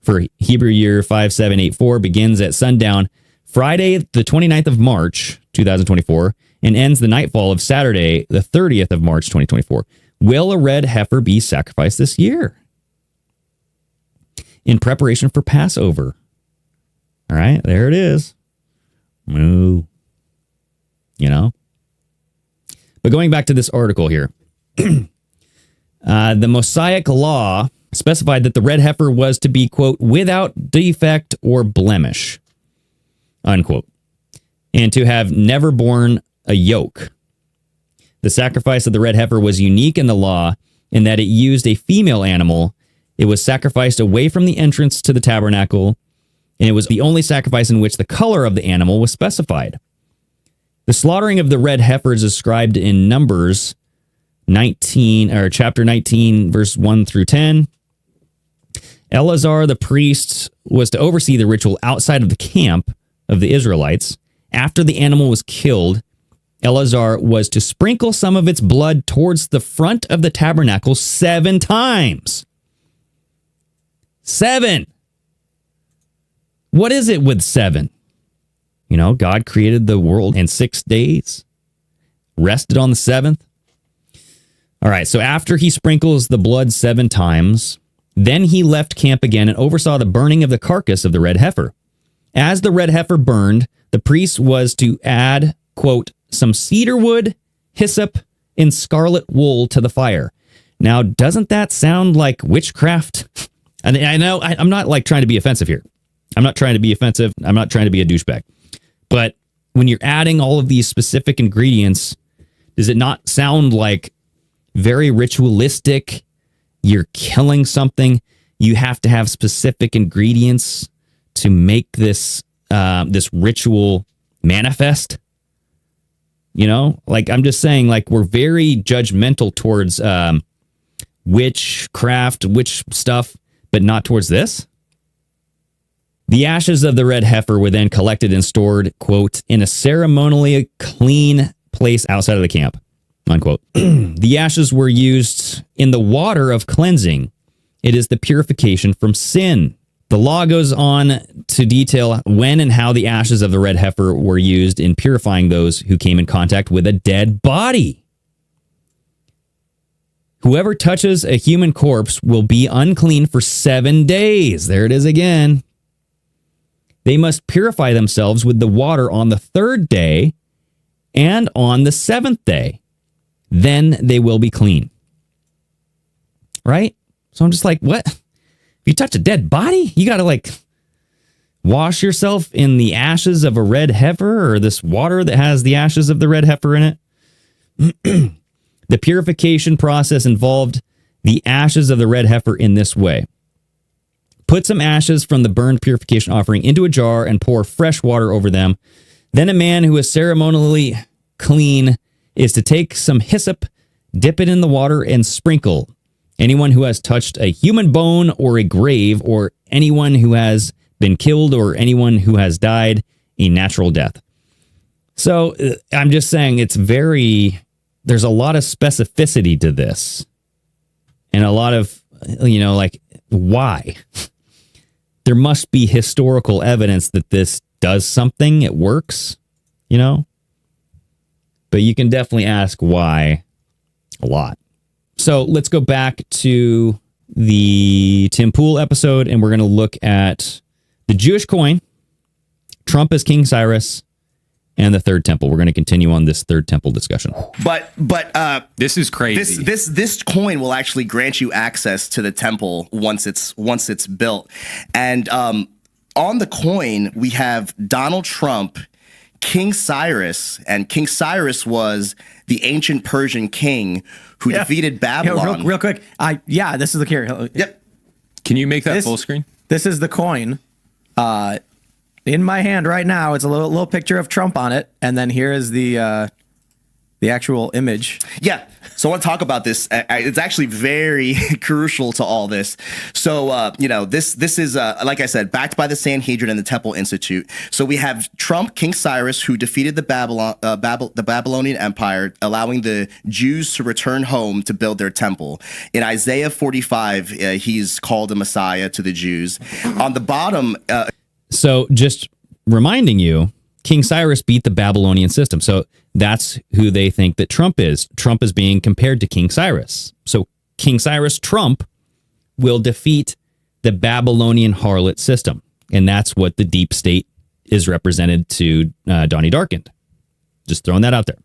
[SPEAKER 4] for Hebrew year 5784 begins at sundown Friday, the 29th of March, 2024, and ends the nightfall of Saturday, the 30th of March, 2024. Will a red heifer be sacrificed this year? In preparation for Passover. All right, there it is. Moo. You know? But going back to this article here, the Mosaic law specified that the red heifer was to be, quote, without defect or blemish, unquote, and to have never borne a yoke. The sacrifice of the red heifer was unique in the law in that it used a female animal. It was sacrificed away from the entrance to the tabernacle, and it was the only sacrifice in which the color of the animal was specified. The slaughtering of the red heifer is described in Numbers 19, or chapter 19, verse 1 through 10. Eleazar, the priest, was to oversee the ritual outside of the camp of the Israelites. After the animal was killed, Eleazar was to sprinkle some of its blood towards the front of the tabernacle 7 times. 7. What is it with 7? You know, God created the world in 6 days, rested on the 7th. All right, so after he sprinkles the blood 7 times, then he left camp again and oversaw the burning of the carcass of the red heifer. As the red heifer burned, the priest was to add, quote, some cedar wood, hyssop, and scarlet wool to the fire. Now, doesn't that sound like witchcraft? And I know I'm not like trying to be offensive here. I'm not trying to be offensive. I'm not trying to be a douchebag. But when you're adding all of these specific ingredients, does it not sound like very ritualistic? You're killing something. You have to have specific ingredients to make this this ritual manifest. You know, like I'm just saying, like we're very judgmental towards witchcraft, witch stuff, but not towards this. The ashes of the red heifer were then collected and stored, quote, in a ceremonially clean place outside of the camp, unquote. The ashes were used in the water of cleansing. It is the purification from sin. The law goes on to detail when and how the ashes of the red heifer were used in purifying those who came in contact with a dead body. Whoever touches a human corpse will be unclean for 7 days. There it is again. They must purify themselves with the water on the 3rd day and on the 7th day. Then they will be clean. Right? So I'm just like, what? If you touch a dead body, you got to like wash yourself in the ashes of a red heifer or this water that has the ashes of the red heifer in it. The purification process involved the ashes of the red heifer in this way. Put some ashes from the burned purification offering into a jar and pour fresh water over them. Then a man who is ceremonially clean is to take some hyssop, dip it in the water, and sprinkle anyone who has touched a human bone or a grave, or anyone who has been killed, or anyone who has died a natural death. So I'm just saying there's a lot of specificity to this, and a lot of, like why? There must be historical evidence that this does something. It works, you know? But you can definitely ask why a lot. So let's go back to the Tim Pool episode, and we're going to look at the Jewish coin, Trump as King Cyrus, and the Third Temple. We're going to continue on this Third Temple discussion.
[SPEAKER 6] But
[SPEAKER 7] this is crazy.
[SPEAKER 6] This coin will actually grant you access to the temple once it's built. And on the coin we have Donald Trump, King Cyrus, and King Cyrus was the ancient Persian king who defeated Babylon.
[SPEAKER 5] Real quick. This is the here.
[SPEAKER 6] Yep.
[SPEAKER 7] Can you make that full screen?
[SPEAKER 5] This is the coin. In my hand right now, it's a little picture of Trump on it, and then here is the actual image.
[SPEAKER 6] Yeah. So I want to talk about this. It's actually very crucial to all this. So, this is, like I said, backed by the Sanhedrin and the Temple Institute. So we have Trump, King Cyrus, who defeated the Babylonian Empire, allowing the Jews to return home to build their temple. In Isaiah 45, he's called a Messiah to the Jews. On the bottom...
[SPEAKER 4] So just reminding you, King Cyrus beat the Babylonian system. So that's who they think that Trump is. Trump is being compared to King Cyrus. So King Cyrus Trump will defeat the Babylonian harlot system. And that's what the deep state is represented to Donnie Darkened. Just throwing that out there.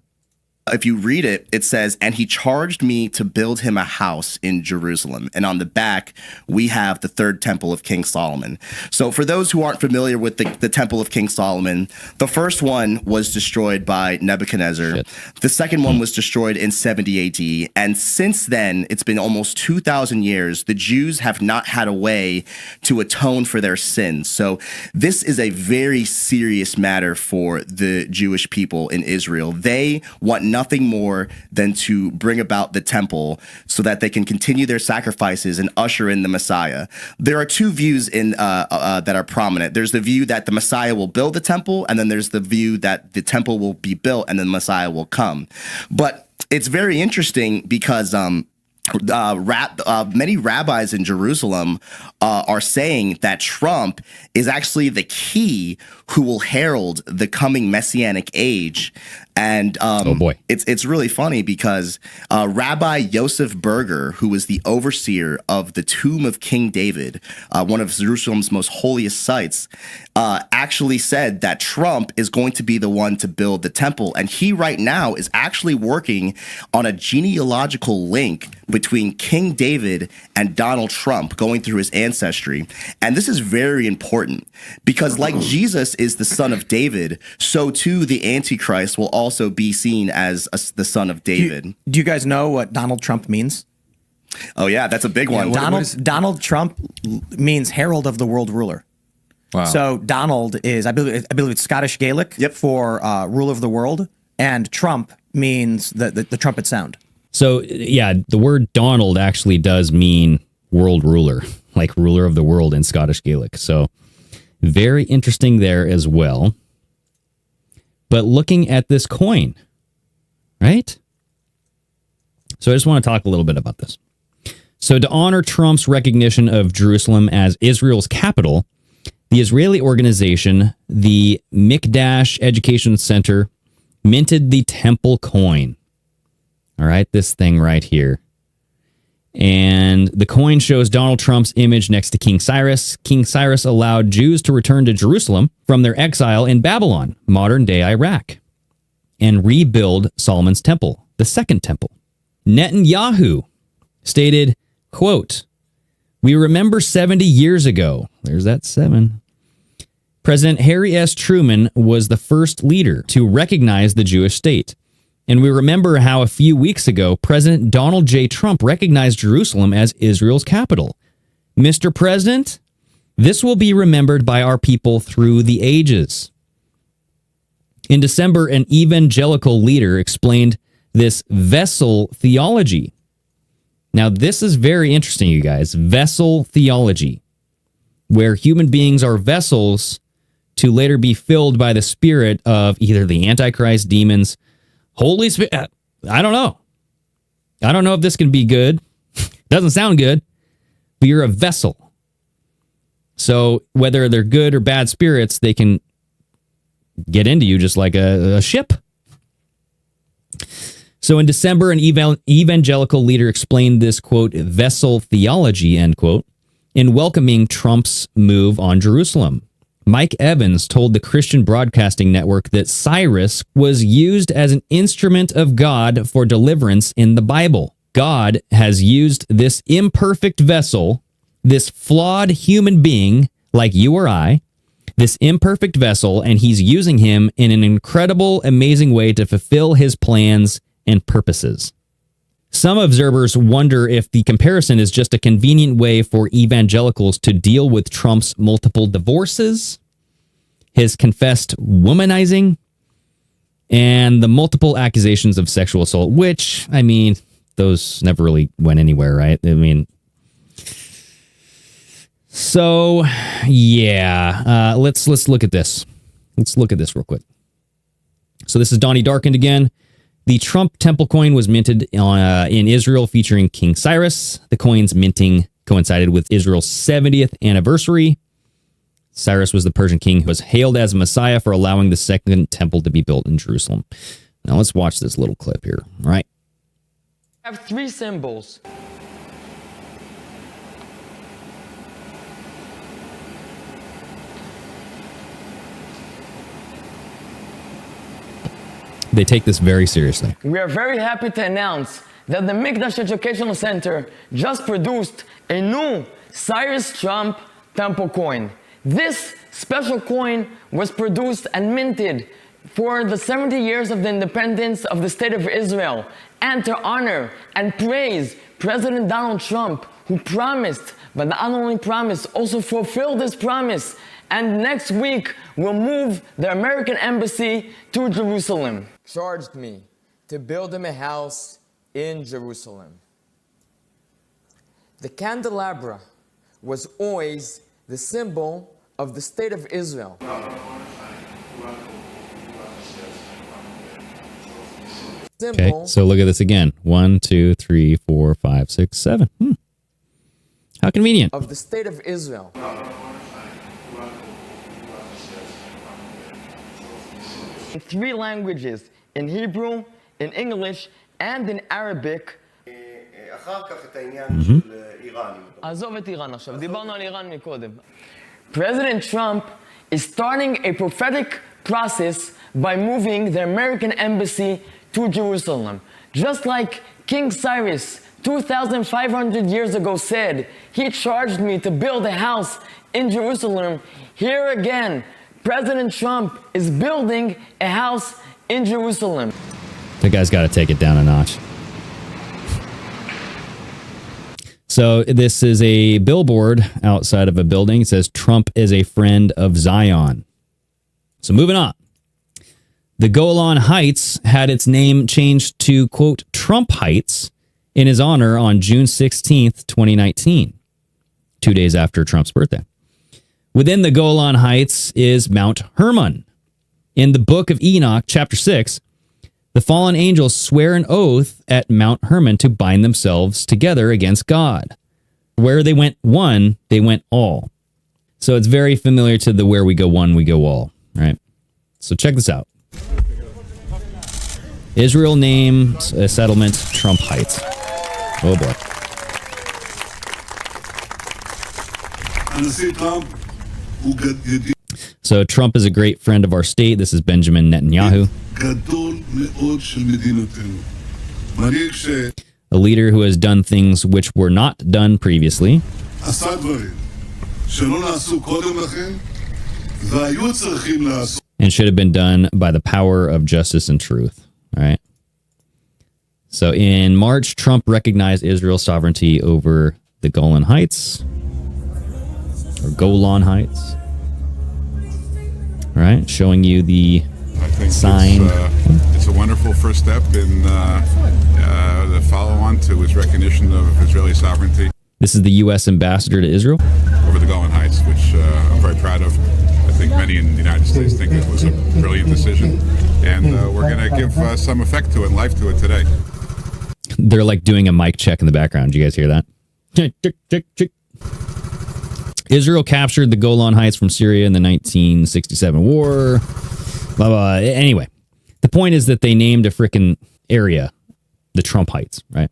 [SPEAKER 6] If you read it, it says, and he charged me to build him a house in Jerusalem. And on the back, we have the third temple of King Solomon. So for those who aren't familiar with the temple of King Solomon, the first one was destroyed by Nebuchadnezzar. Shit. The second one was destroyed in 70 AD. And since then, it's been almost 2,000 years. The Jews have not had a way to atone for their sins. So this is a very serious matter for the Jewish people in Israel. They want nothing more than to bring about the temple so that they can continue their sacrifices and usher in the Messiah. There are two views in that are prominent. There's the view that the Messiah will build the temple, and then there's the view that the temple will be built and then the Messiah will come. But it's very interesting because many rabbis in Jerusalem are saying that Trump is actually the key who will herald the coming Messianic age. And
[SPEAKER 4] oh boy,
[SPEAKER 6] it's really funny because Rabbi Yosef Berger, who was the overseer of the tomb of King David, one of Jerusalem's most holiest sites, actually said that Trump is going to be the one to build the temple. And he right now is actually working on a genealogical link between King David and Donald Trump, going through his ancestry. And this is very important because like Jesus is the son of David, so too the Antichrist will also be seen as the son of David.
[SPEAKER 5] Do you guys know what Donald Trump means?
[SPEAKER 6] Oh yeah, that's a big one.
[SPEAKER 5] Donald Trump means herald of the world ruler.
[SPEAKER 7] Wow.
[SPEAKER 5] So Donald is, I believe it's Scottish Gaelic for ruler of the world, and Trump means the trumpet sound.
[SPEAKER 4] So yeah, the word Donald actually does mean world ruler, like ruler of the world in Scottish Gaelic. So very interesting there as well. But looking at this coin, right? So I just want to talk a little bit about this. So to honor Trump's recognition of Jerusalem as Israel's capital, the Israeli organization, the Mikdash Education Center, minted the temple coin. All right, this thing right here. And the coin shows Donald Trump's image next to King Cyrus. King Cyrus allowed Jews to return to Jerusalem from their exile in Babylon, modern-day Iraq, and rebuild Solomon's temple, the second temple. Netanyahu stated, quote, "We remember 70 years ago." There's that 7. President Harry S. Truman was the first leader to recognize the Jewish state. And we remember how a few weeks ago, President Donald J. Trump recognized Jerusalem as Israel's capital. Mr. President, this will be remembered by our people through the ages. In December, an evangelical leader explained this vessel theology. Now, this is very interesting, you guys. Vessel theology, where human beings are vessels to later be filled by the spirit of either the Antichrist, demons, Holy Spirit. I don't know. I don't know if this can be good. Doesn't sound good. but you're a vessel. So whether they're good or bad spirits, they can get into you just like a ship. So in December, an evangelical leader explained this, quote, vessel theology, end quote, in welcoming Trump's move on Jerusalem. Mike Evans told the Christian Broadcasting Network that Cyrus was used as an instrument of God for deliverance in the Bible. God has used this imperfect vessel, this flawed human being like you or I, this imperfect vessel, and he's using him in an incredible, amazing way to fulfill his plans and purposes. Some observers wonder if the comparison is just a convenient way for evangelicals to deal with Trump's multiple divorces, his confessed womanizing, and the multiple accusations of sexual assault, which, I mean, those never really went anywhere, right? I mean, so, yeah, let's look at this. Let's look at this real quick. So this is Donnie Darkened again. The Trump temple coin was minted in Israel featuring King Cyrus. The coin's minting coincided with Israel's 70th anniversary. Cyrus was the Persian king who was hailed as Messiah for allowing the second temple to be built in Jerusalem. Now let's watch this little clip here, all right?
[SPEAKER 11] I have three symbols.
[SPEAKER 4] They take this very seriously.
[SPEAKER 11] We are very happy to announce that the Mikdash Educational Center just produced a new Cyrus Trump temple coin. This special coin was produced and minted for the 70 years of the independence of the State of Israel and to honor and praise President Donald Trump, who promised, but not only promised, also fulfilled this promise, and next week will move the American embassy to Jerusalem. Charged me to build him a house in Jerusalem. The candelabra was always the symbol of the State of Israel.
[SPEAKER 4] Okay, so look at this again. 1, 2, 3, 4, 5, 6, 7. How convenient.
[SPEAKER 11] Of the State of Israel. In 3 languages, in Hebrew, in English, and in Arabic. President Trump is starting a prophetic process by moving the American embassy to Jerusalem. Just like King Cyrus 2,500 years ago said, he charged me to build a house in Jerusalem. Here again, President Trump is building a house in Jerusalem.
[SPEAKER 4] The guy's got to take it down a notch. So this is a billboard outside of a building. It says, Trump is a friend of Zion. So moving on. The Golan Heights had its name changed to, quote, Trump Heights in his honor on June 16th, 2019, 2 days after Trump's birthday. Within the Golan Heights is Mount Hermon. In the book of Enoch, chapter 6, the fallen angels swear an oath at Mount Hermon to bind themselves together against God. Where they went one, they went all. So it's very familiar to the where we go one, we go all, right? So check this out. Israel names a settlement Trump Heights. Oh boy. So Trump is a great friend of our state. This is Benjamin Netanyahu. A leader who has done things which were not done previously. And should have been done by the power of justice and truth. All right. So in March, Trump recognized Israel's sovereignty over the Golan Heights. Or Golan Heights. All right. Showing you the sign.
[SPEAKER 12] It's a wonderful first step in the follow-on to his recognition of Israeli sovereignty.
[SPEAKER 4] This is the U.S. ambassador to Israel.
[SPEAKER 12] Over the Golan Heights, which I'm very proud of. I think many in the United States think it was a brilliant decision. And we're going to give some effect to it, life to it today.
[SPEAKER 4] They're like doing a mic check in the background. Do you guys hear that? Israel captured the Golan Heights from Syria in the 1967 war. Blah, blah. Anyway, the point is that they named a freaking area the Trump Heights, right?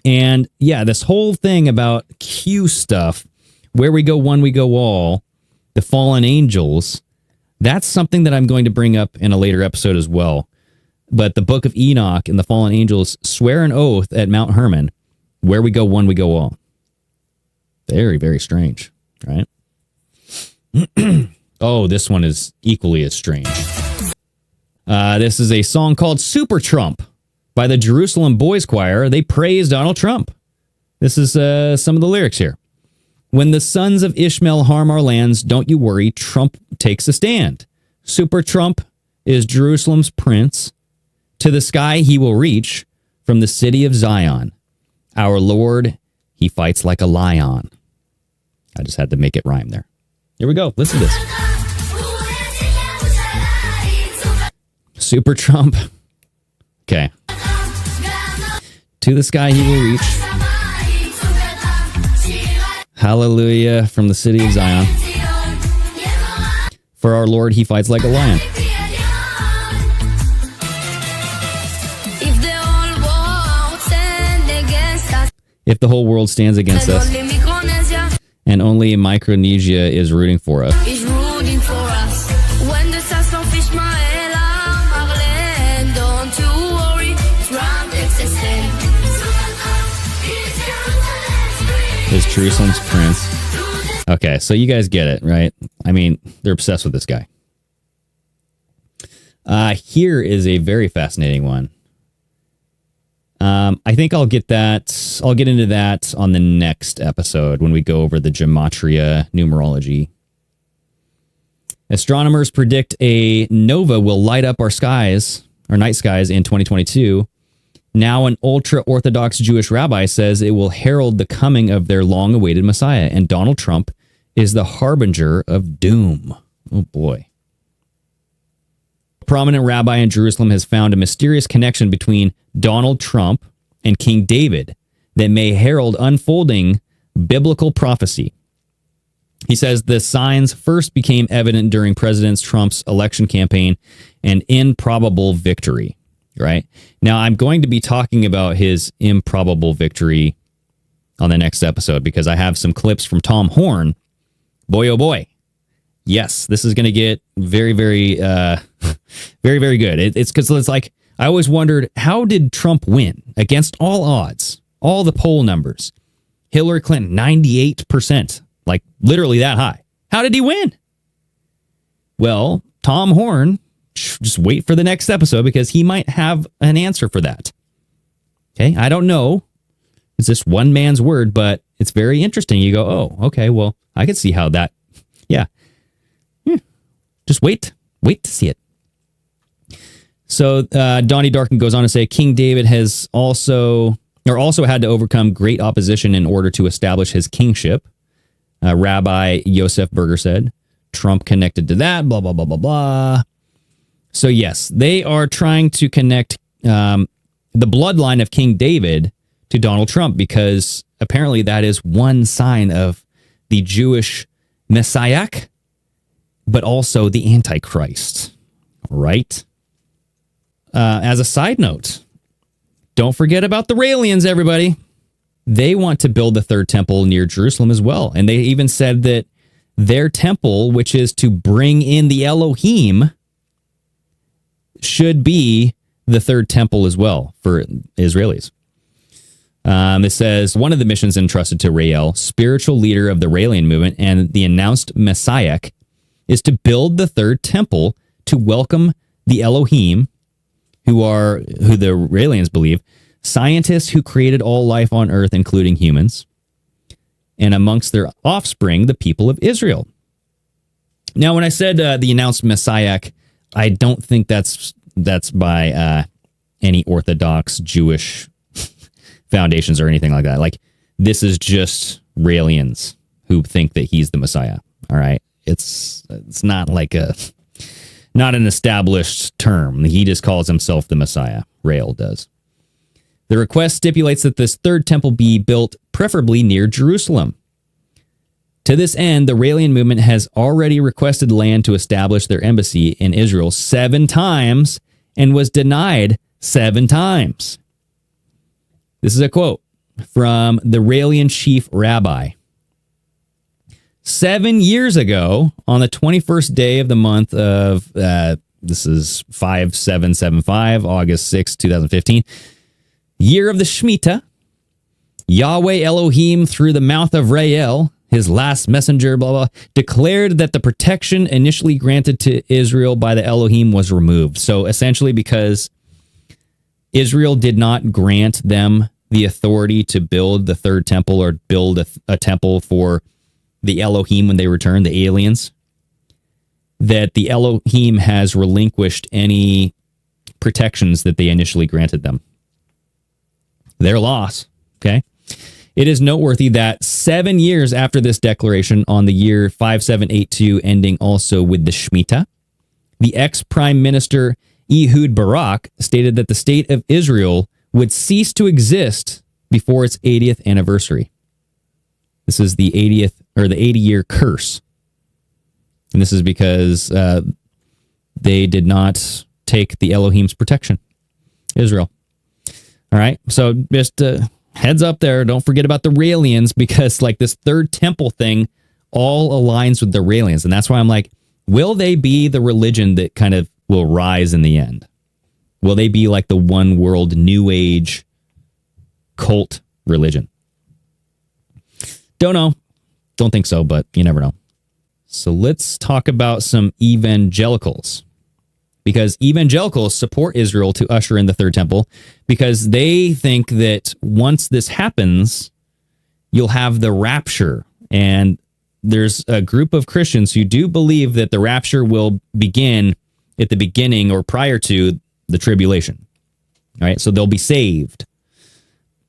[SPEAKER 4] And yeah, this whole thing about Q stuff, where we go one, we go all, the fallen angels, that's something that I'm going to bring up in a later episode as well. But the book of Enoch and the fallen angels swear an oath at Mount Hermon, where we go one, we go all. Very, very strange, right? Oh, this one is equally as strange. This is a song called Super Trump by the Jerusalem Boys Choir. They praise Donald Trump. This is some of the lyrics here. When the sons of Ishmael harm our lands, don't you worry, Trump takes a stand. Super Trump is Jerusalem's prince. To the sky he will reach from the city of Zion. Our Lord, he fights like a lion. I just had to make it rhyme there. Here we go. Listen to this. Super Trump. Okay. To the sky he will reach. Hallelujah from the city of Zion. For our Lord, he fights like a lion. If the whole world stands against us, and only Micronesia is rooting for us.
[SPEAKER 1] When the stars don't fish my Marlene, don't you worry, Trump existing.
[SPEAKER 4] Is Jerusalem's prince. Okay, so you guys get it, right? I mean, they're obsessed with this guy. Here is a very fascinating one. I think I'll get into that on the next episode when we go over the gematria numerology. Astronomers predict a nova will light up our skies, our night skies, in 2022. Now an ultra-Orthodox Jewish rabbi says it will herald the coming of their long-awaited Messiah, and Donald Trump is the harbinger of doom. Oh boy. A prominent rabbi in Jerusalem has found a mysterious connection between Donald Trump and King David that may herald unfolding biblical prophecy. He says the signs first became evident during President Trump's election campaign and improbable victory, right? Now, I'm going to be talking about his improbable victory on the next episode because I have some clips from Tom Horn. Boy, oh boy. Yes, this is going to get very, very, very, very good. It's because it's like, I always wondered, how did Trump win against all odds, all the poll numbers? Hillary Clinton, 98%, like literally that high. How did he win? Well, Tom Horn, just wait for the next episode because he might have an answer for that. Okay, I don't know. It's just one man's word, but it's very interesting. You go, oh, okay, well, I can see how that, yeah. Just wait to see it. So Donnie Darkin goes on to say, King David has also had to overcome great opposition in order to establish his kingship. Rabbi Yosef Berger said, Trump connected to that, blah, blah, blah, blah, blah. So yes, they are trying to connect the bloodline of King David to Donald Trump because apparently that is one sign of the Jewish Messiah, but also the Antichrist, right? As a side note, don't forget about the Raelians, everybody. They want to build the third temple near Jerusalem as well. And they even said that their temple, which is to bring in the Elohim, should be the third temple as well for Israelis. It says, one of the missions entrusted to Rael, spiritual leader of the Raelian movement and the announced Messiah, is to build the third temple to welcome the Elohim, who the Raelians believe, scientists who created all life on earth, including humans, and amongst their offspring, the people of Israel. Now, when I said the announced Messiah, I don't think that's by any Orthodox Jewish foundations or anything like that. Like, this is just Raelians who think that he's the Messiah. All right. It's not like not an established term. He just calls himself the Messiah. Rael does. The request stipulates that this third temple be built preferably near Jerusalem. To this end, the Raelian movement has already requested land to establish their embassy in Israel 7 times and was denied 7 times. This is a quote from the Raelian chief rabbi. 7 years ago, on the 21st day of the month of, this is 5775, August 6, 2015, year of the Shemitah, Yahweh Elohim, through the mouth of Rael, his last messenger, blah, blah, declared that the protection initially granted to Israel by the Elohim was removed. So essentially, because Israel did not grant them the authority to build the third temple or build a temple for the Elohim when they return, the aliens, that the Elohim has relinquished any protections that they initially granted them. Their loss, okay? It is noteworthy that 7 years after this declaration, on the year 5782, ending also with the Shemitah, the ex-prime minister Ehud Barak stated that the state of Israel would cease to exist before its 80th anniversary. This is the 80th or the 80-year curse. And this is because they did not take the Elohim's protection. Israel. All right. So just heads up there. Don't forget about the Raelians, because like this third temple thing all aligns with the Raelians. And that's why I'm like, will they be the religion that kind of will rise in the end? Will they be like the one world new age cult religion? Don't know. Don't think so, but you never know. So let's talk about some evangelicals, because evangelicals support Israel to usher in the third temple because they think that once this happens, you'll have the rapture. And there's a group of Christians who do believe that the rapture will begin at the beginning or prior to the tribulation. All right, so they'll be saved.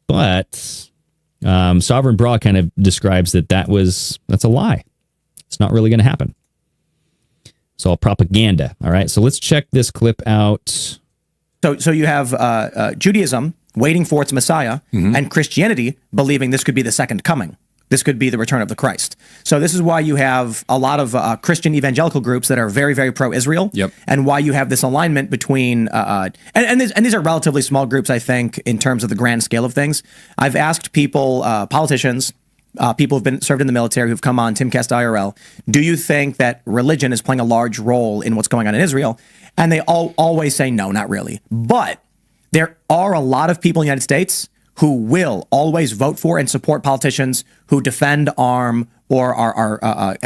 [SPEAKER 4] But Sovereign Broad kind of describes that's a lie. It's not really going to happen. It's all propaganda. All right, so let's check this clip out.
[SPEAKER 5] So you have Judaism waiting for its Messiah, and Christianity believing this could be the second coming. This could be the return of the Christ. So this is why you have a lot of Christian evangelical groups that are very, very pro-Israel, and why you have this alignment between and these are relatively small groups, I think, in terms of the grand scale of things. I've asked people, politicians, people who've been served in the military, who've come on Timcast IRL, do you think that religion is playing a large role in what's going on in Israel? And they always say no, not really. But there are a lot of people in the United States who will always vote for and support politicians who defend, arm, or are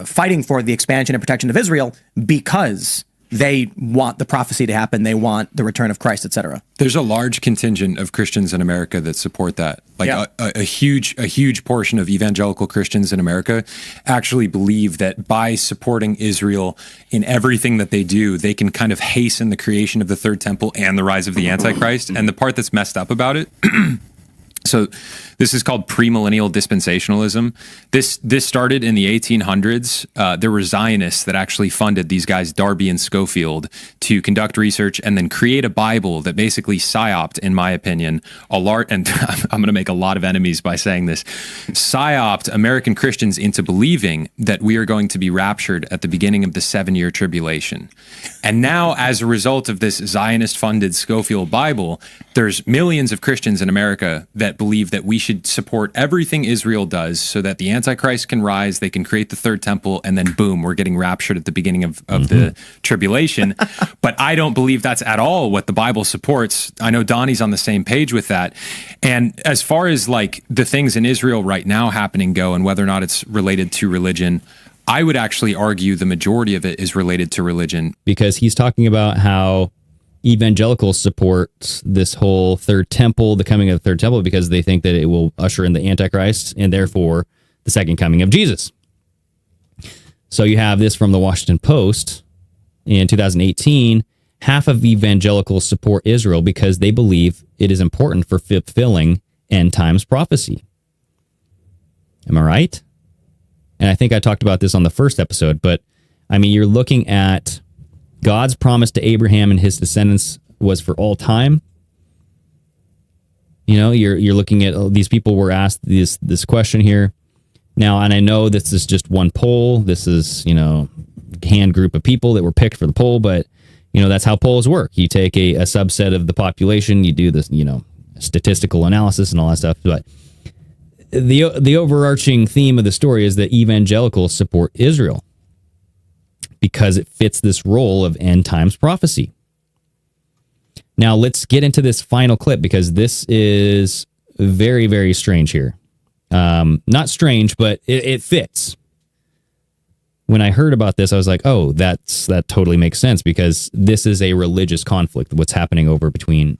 [SPEAKER 5] fighting for the expansion and protection of Israel because they want the prophecy to happen. They want the return of Christ, etc.
[SPEAKER 7] There's a large contingent of Christians in America that support that. Like a huge portion of evangelical Christians in America actually believe that by supporting Israel in everything that they do, they can kind of hasten the creation of the third temple and the rise of the Antichrist. And the part that's messed up about it, so this is called premillennial dispensationalism. This started in the 1800s. There were Zionists that actually funded these guys, Darby and Schofield, to conduct research and then create a Bible that basically psyoped, in my opinion, and I'm going to make a lot of enemies by saying this, psyoped American Christians into believing that we are going to be raptured at the beginning of the 7-year tribulation. And now, as a result of this Zionist-funded Schofield Bible, there's millions of Christians in America that believe that we should support everything Israel does so that the Antichrist can rise, they can create the third temple, and then boom, we're getting raptured at the beginning of the tribulation. But I don't believe that's at all what the Bible supports. I know Donnie's on the same page with that. And as far as like the things in Israel right now happening go and whether or not it's related to religion, I would actually argue the majority of it is related to religion.
[SPEAKER 4] Because he's talking about how evangelicals support this whole third temple, the coming of the third temple, because they think that it will usher in the Antichrist and therefore the second coming of Jesus. So you have this from the Washington Post in 2018. Half of evangelicals support Israel because they believe it is important for fulfilling end times prophecy. Am I right? And I think I talked about this on the first episode, but I mean, you're looking at God's promise to Abraham and his descendants was for all time. you're looking at these people were asked this question here. Now, and I know this is just one poll. This is, hand group of people that were picked for the poll, but that's how polls work. You take a subset of the population, you do this, statistical analysis and all that stuff. But the overarching theme of the story is that evangelicals support Israel because it fits this role of end times prophecy. Now, let's get into this final clip because this is very, very strange here. Not strange, but it fits. When I heard about this, I was like, oh, that totally makes sense because this is a religious conflict, what's happening over between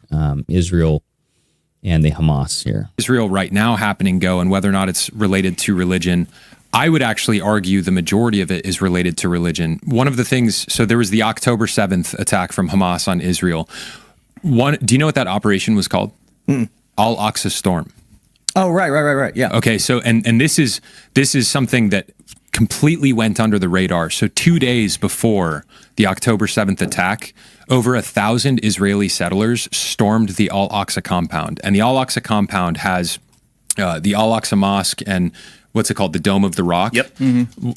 [SPEAKER 4] Israel and the Hamas here.
[SPEAKER 7] Israel right now happening and whether or not it's related to religion, I would actually argue the majority of it is related to religion. One of the things, so there was the October 7th attack from Hamas on Israel. Do you know what that operation was called? Al-Aqsa Storm.
[SPEAKER 5] Oh, right. Yeah.
[SPEAKER 7] Okay, so and this is something that completely went under the radar. So 2 days before the October 7th attack, over 1,000 Israeli settlers stormed the Al-Aqsa compound. And the Al-Aqsa compound has the Al-Aqsa Mosque and what's it called? The Dome of the Rock.
[SPEAKER 6] Yep.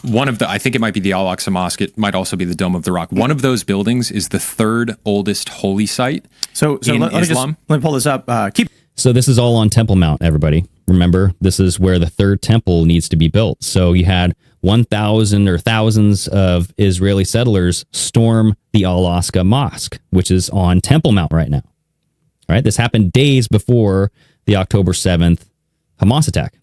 [SPEAKER 7] One of I think it might be the Al-Aqsa Mosque. It might also be the Dome of the Rock. One of those buildings is the third oldest holy site in Islam.
[SPEAKER 5] Let me pull this up.
[SPEAKER 4] So this is all on Temple Mount, everybody. Remember, this is where the third temple needs to be built. So you had 1,000 or thousands of Israeli settlers storm the Al-Aqsa Mosque, which is on Temple Mount right now. All right, this happened days before the October 7th Hamas attack.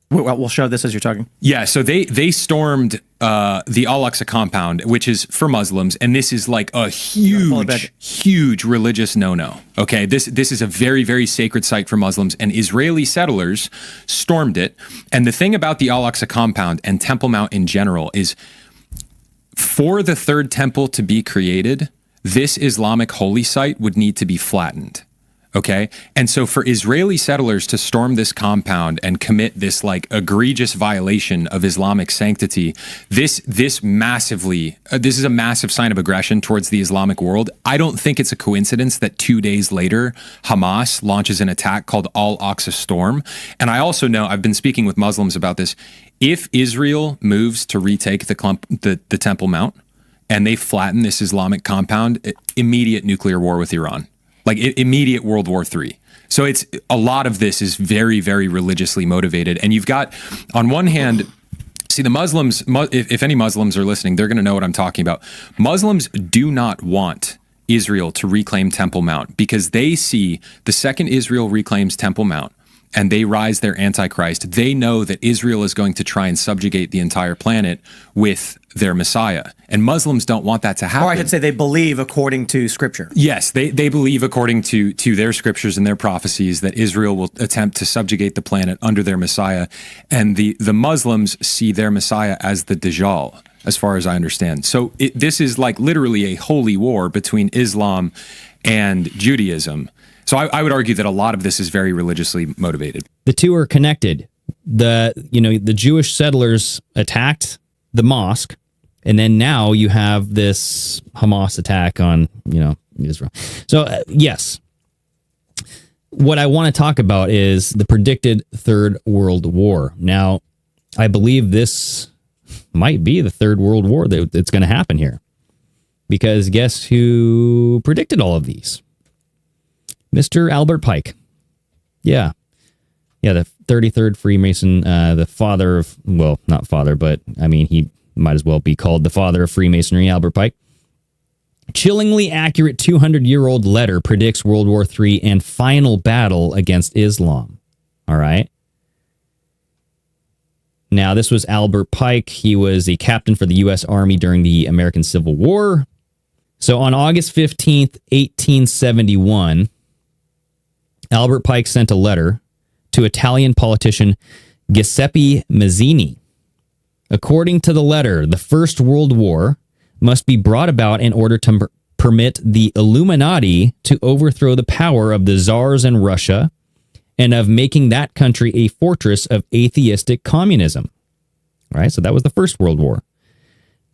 [SPEAKER 5] We'll show this as you're talking.
[SPEAKER 7] Yeah, so they stormed the Al-Aqsa compound, which is for Muslims, and this is like a huge religious no-no. Okay, this is a very, very sacred site for Muslims, and Israeli settlers stormed it. And the thing about the Al-Aqsa compound and Temple Mount in general is, for the third temple to be created, this Islamic holy site would need to be flattened. Okay. And so for Israeli settlers to storm this compound and commit this like egregious violation of Islamic sanctity, this is a massive sign of aggression towards the Islamic world. I don't think it's a coincidence that 2 days later, Hamas launches an attack called Al-Aqsa Storm. And I also know, I've been speaking with Muslims about this. If Israel moves to retake the Temple Mount and they flatten this Islamic compound, immediate nuclear war with Iran. Like immediate World War III. So it's a lot of this is very, very religiously motivated. And you've got, on one hand, see the Muslims, if any Muslims are listening, they're going to know what I'm talking about. Muslims do not want Israel to reclaim Temple Mount because they see the second Israel reclaims Temple Mount and they rise their Antichrist, they know that Israel is going to try and subjugate the entire planet with their Messiah. And Muslims don't want that to happen.
[SPEAKER 5] Or I should say they believe according to Scripture.
[SPEAKER 7] Yes, they believe according to their scriptures and their prophecies that Israel will attempt to subjugate the planet under their Messiah. And the Muslims see their Messiah as the Dajjal, as far as I understand. So this is like literally a holy war between Islam and Judaism. So I would argue that a lot of this is very religiously motivated.
[SPEAKER 4] The two are connected. The Jewish settlers attacked the mosque, and then now you have this Hamas attack on, Israel. So yes, what I want to talk about is the predicted Third World War. Now, I believe this might be the Third World War that's going to happen here, because guess who predicted all of these? Mr. Albert Pike. Yeah, the 33rd Freemason, the father of, well, not father, but I mean, he might as well be called the father of Freemasonry, Albert Pike. Chillingly accurate 200-year-old letter predicts World War III and final battle against Islam. All right. Now, this was Albert Pike. He was a captain for the U.S. Army during the American Civil War. So on August 15th, 1871, Albert Pike sent a letter to Italian politician Giuseppe Mazzini. According to the letter, the First World War must be brought about in order to permit the Illuminati to overthrow the power of the czars in Russia and of making that country a fortress of atheistic communism. All right, so that was the First World War.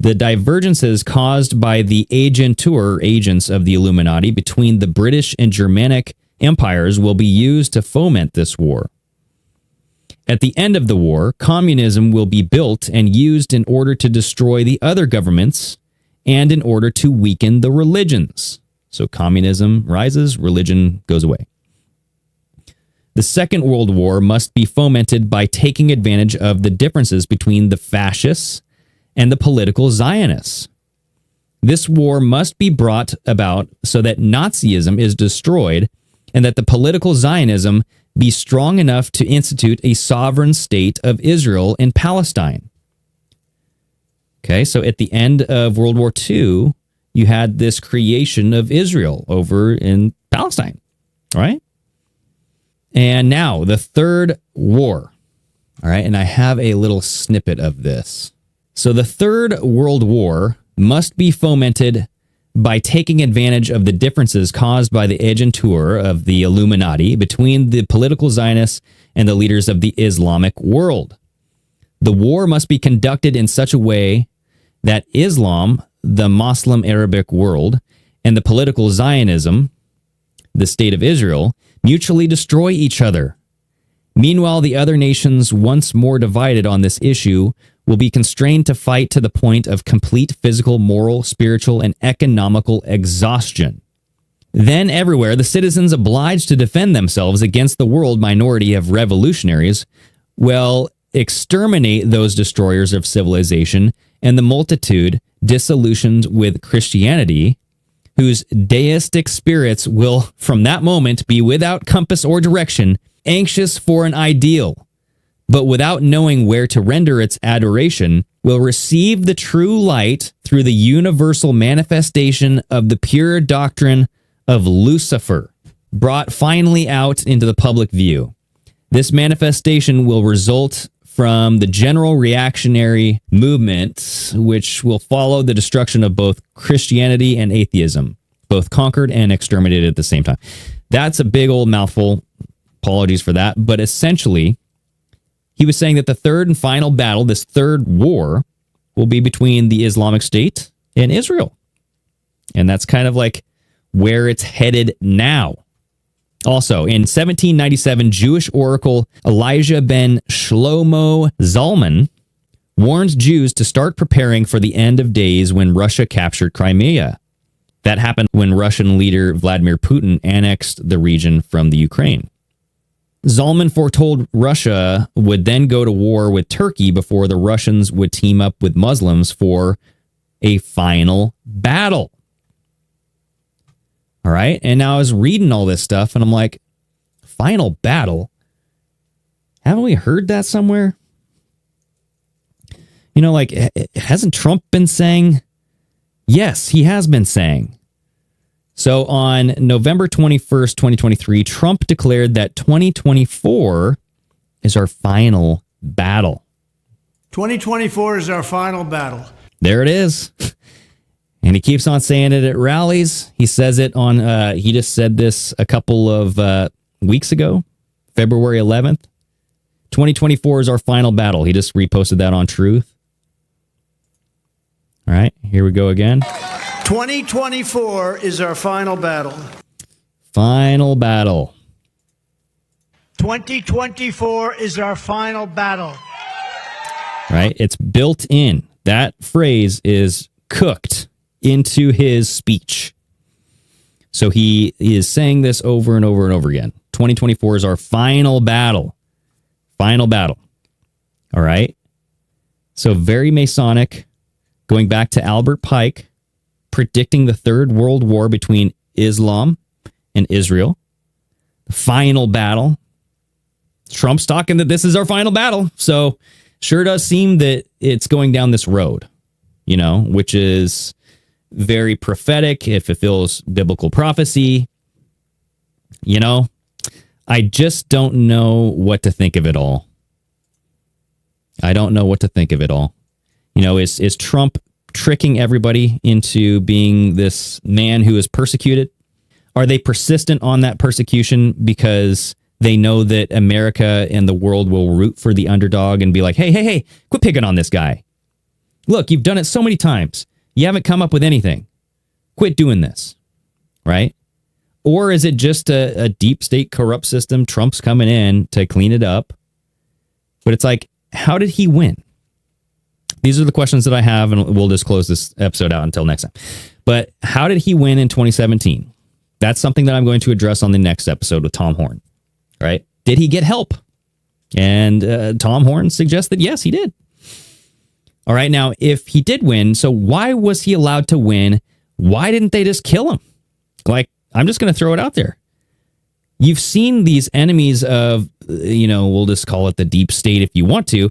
[SPEAKER 4] The divergences caused by the agents of the Illuminati between the British and Germanic empires will be used to foment this war. At the end of the war, communism will be built and used in order to destroy the other governments and in order to weaken the religions. So communism rises, religion goes away. The Second World War must be fomented by taking advantage of the differences between the fascists and the political Zionists. This war must be brought about so that Nazism is destroyed and that the political Zionism be strong enough to institute a sovereign state of Israel in Palestine. Okay, so at the end of World War II, you had this creation of Israel over in Palestine, right? And now the Third War. All right, and I have a little snippet of this. So the Third World War must be fomented by taking advantage of the differences caused by the agentur of the Illuminati between the political Zionists and the leaders of the Islamic world. The war must be conducted in such a way that Islam, the Muslim Arabic world, and the political Zionism, the state of Israel, mutually destroy each other. Meanwhile, the other nations, once more divided on this issue, will be constrained to fight to the point of complete physical, moral, spiritual, and economical exhaustion. Then everywhere, the citizens obliged to defend themselves against the world minority of revolutionaries will exterminate those destroyers of civilization and the multitude disillusioned with Christianity, whose deistic spirits will, from that moment, be without compass or direction, anxious for an ideal, but without knowing where to render its adoration, will receive the true light through the universal manifestation of the pure doctrine of Lucifer, brought finally out into the public view. This manifestation will result from the general reactionary movement, which will follow the destruction of both Christianity and atheism, both conquered and exterminated at the same time. That's a big old mouthful. Apologies for that. But essentially, he was saying that the third and final battle, this third war, will be between the Islamic State and Israel. And that's kind of like where it's headed now. Also, in 1797, Jewish oracle Elijah ben Shlomo Zalman warned Jews to start preparing for the end of days when Russia captured Crimea. That happened when Russian leader Vladimir Putin annexed the region from the Ukraine. Zalman foretold Russia would then go to war with Turkey before the Russians would team up with Muslims for a final battle. All right. And now I was reading all this stuff and I'm like, final battle? Haven't we heard that somewhere? You know, like, hasn't Trump been saying? Yes, he has been saying. So on November 21st, 2023, Trump declared that 2024 is our final battle.
[SPEAKER 10] 2024 is our final battle.
[SPEAKER 4] There it is. And he keeps on saying it at rallies. He says it on, he just said this a couple of weeks ago, February 11th. 2024 is our final battle. He just reposted that on Truth. All right, here we go again.
[SPEAKER 10] 2024 is our final battle.
[SPEAKER 4] Final battle.
[SPEAKER 10] 2024 is our final battle.
[SPEAKER 4] Right? It's built in. That phrase is cooked into his speech. So he is saying this over and over and over again. 2024 is our final battle. Final battle. All right? So very Masonic, going back to Albert Pike, predicting the Third World War between Islam and Israel. The final battle. Trump's talking that this is our final battle. So sure does seem that it's going down this road, you know, which is very prophetic. It fulfills biblical prophecy. You know, I just don't know what to think of it all. I don't know what to think of it all. You know, is Trump tricking everybody into being this man who is persecuted? Are they persistent on that persecution because they know that America and the world will root for the underdog and be like, hey, quit picking on this guy. Look, you've done it so many times. You haven't come up with anything. Quit doing this, right? Or is it just a deep state corrupt system? Trump's coming in to clean it up. But it's like, how did he win? These are the questions that I have, and we'll just close this episode out until next time. But how did he win in 2017? That's something that I'm going to address on the next episode with Tom Horn. Right? Did he get help? And Tom Horn suggests that yes, he did. All right. Now, if he did win, so why was he allowed to win? Why didn't they just kill him? Like, I'm just going to throw it out there. You've seen these enemies of, we'll just call it the deep state if you want to.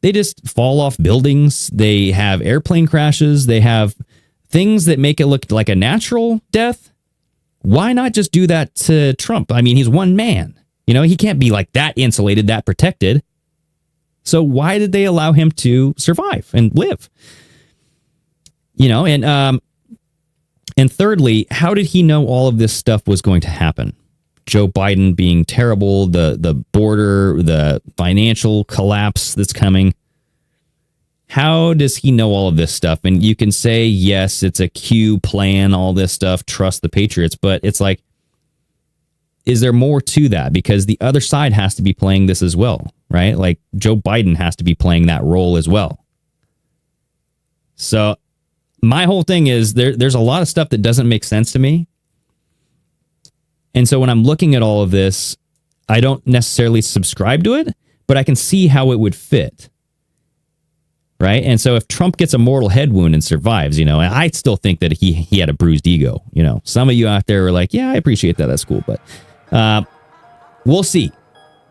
[SPEAKER 4] They just fall off buildings. They have airplane crashes. They have things that make it look like a natural death. Why not just do that to Trump? I mean, he's one man. He can't be like that insulated, that protected. So why did they allow him to survive and live? And thirdly, how did he know all of this stuff was going to happen? Joe Biden being terrible, the border, the financial collapse that's coming. How does he know all of this stuff? And you can say, yes, it's a Q plan, all this stuff, trust the Patriots. But it's like, is there more to that? Because the other side has to be playing this as well, right? Like Joe Biden has to be playing that role as well. So my whole thing is there's a lot of stuff that doesn't make sense to me. And so when I'm looking at all of this, I don't necessarily subscribe to it, but I can see how it would fit. Right? And so if Trump gets a mortal head wound and survives, and I still think that he had a bruised ego. Some of you out there are like, yeah, I appreciate that. That's cool. But we'll see.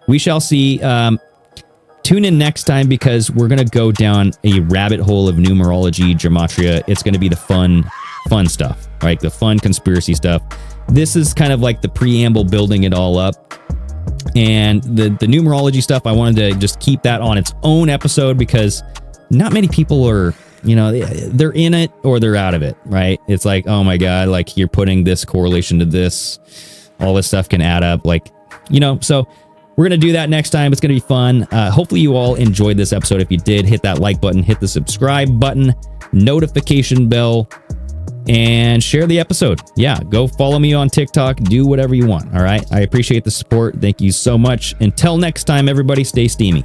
[SPEAKER 4] We shall see. Tune in next time because we're going to go down a rabbit hole of numerology, gematria. It's going to be the fun stuff, right? The fun conspiracy stuff. This is kind of like the preamble building it all up. And the numerology stuff, I wanted to just keep that on its own episode because not many people are, they're in it or they're out of it, right? It's like, oh my God, like you're putting this correlation to this. All this stuff can add up. Like, so we're going to do that next time. It's going to be fun. Hopefully you all enjoyed this episode. If you did, hit that like button, hit the subscribe button, notification bell, and share the episode. Yeah, go follow me on TikTok. Do whatever you want. All right. I appreciate the support. Thank you so much. Until next time, everybody, stay steamy.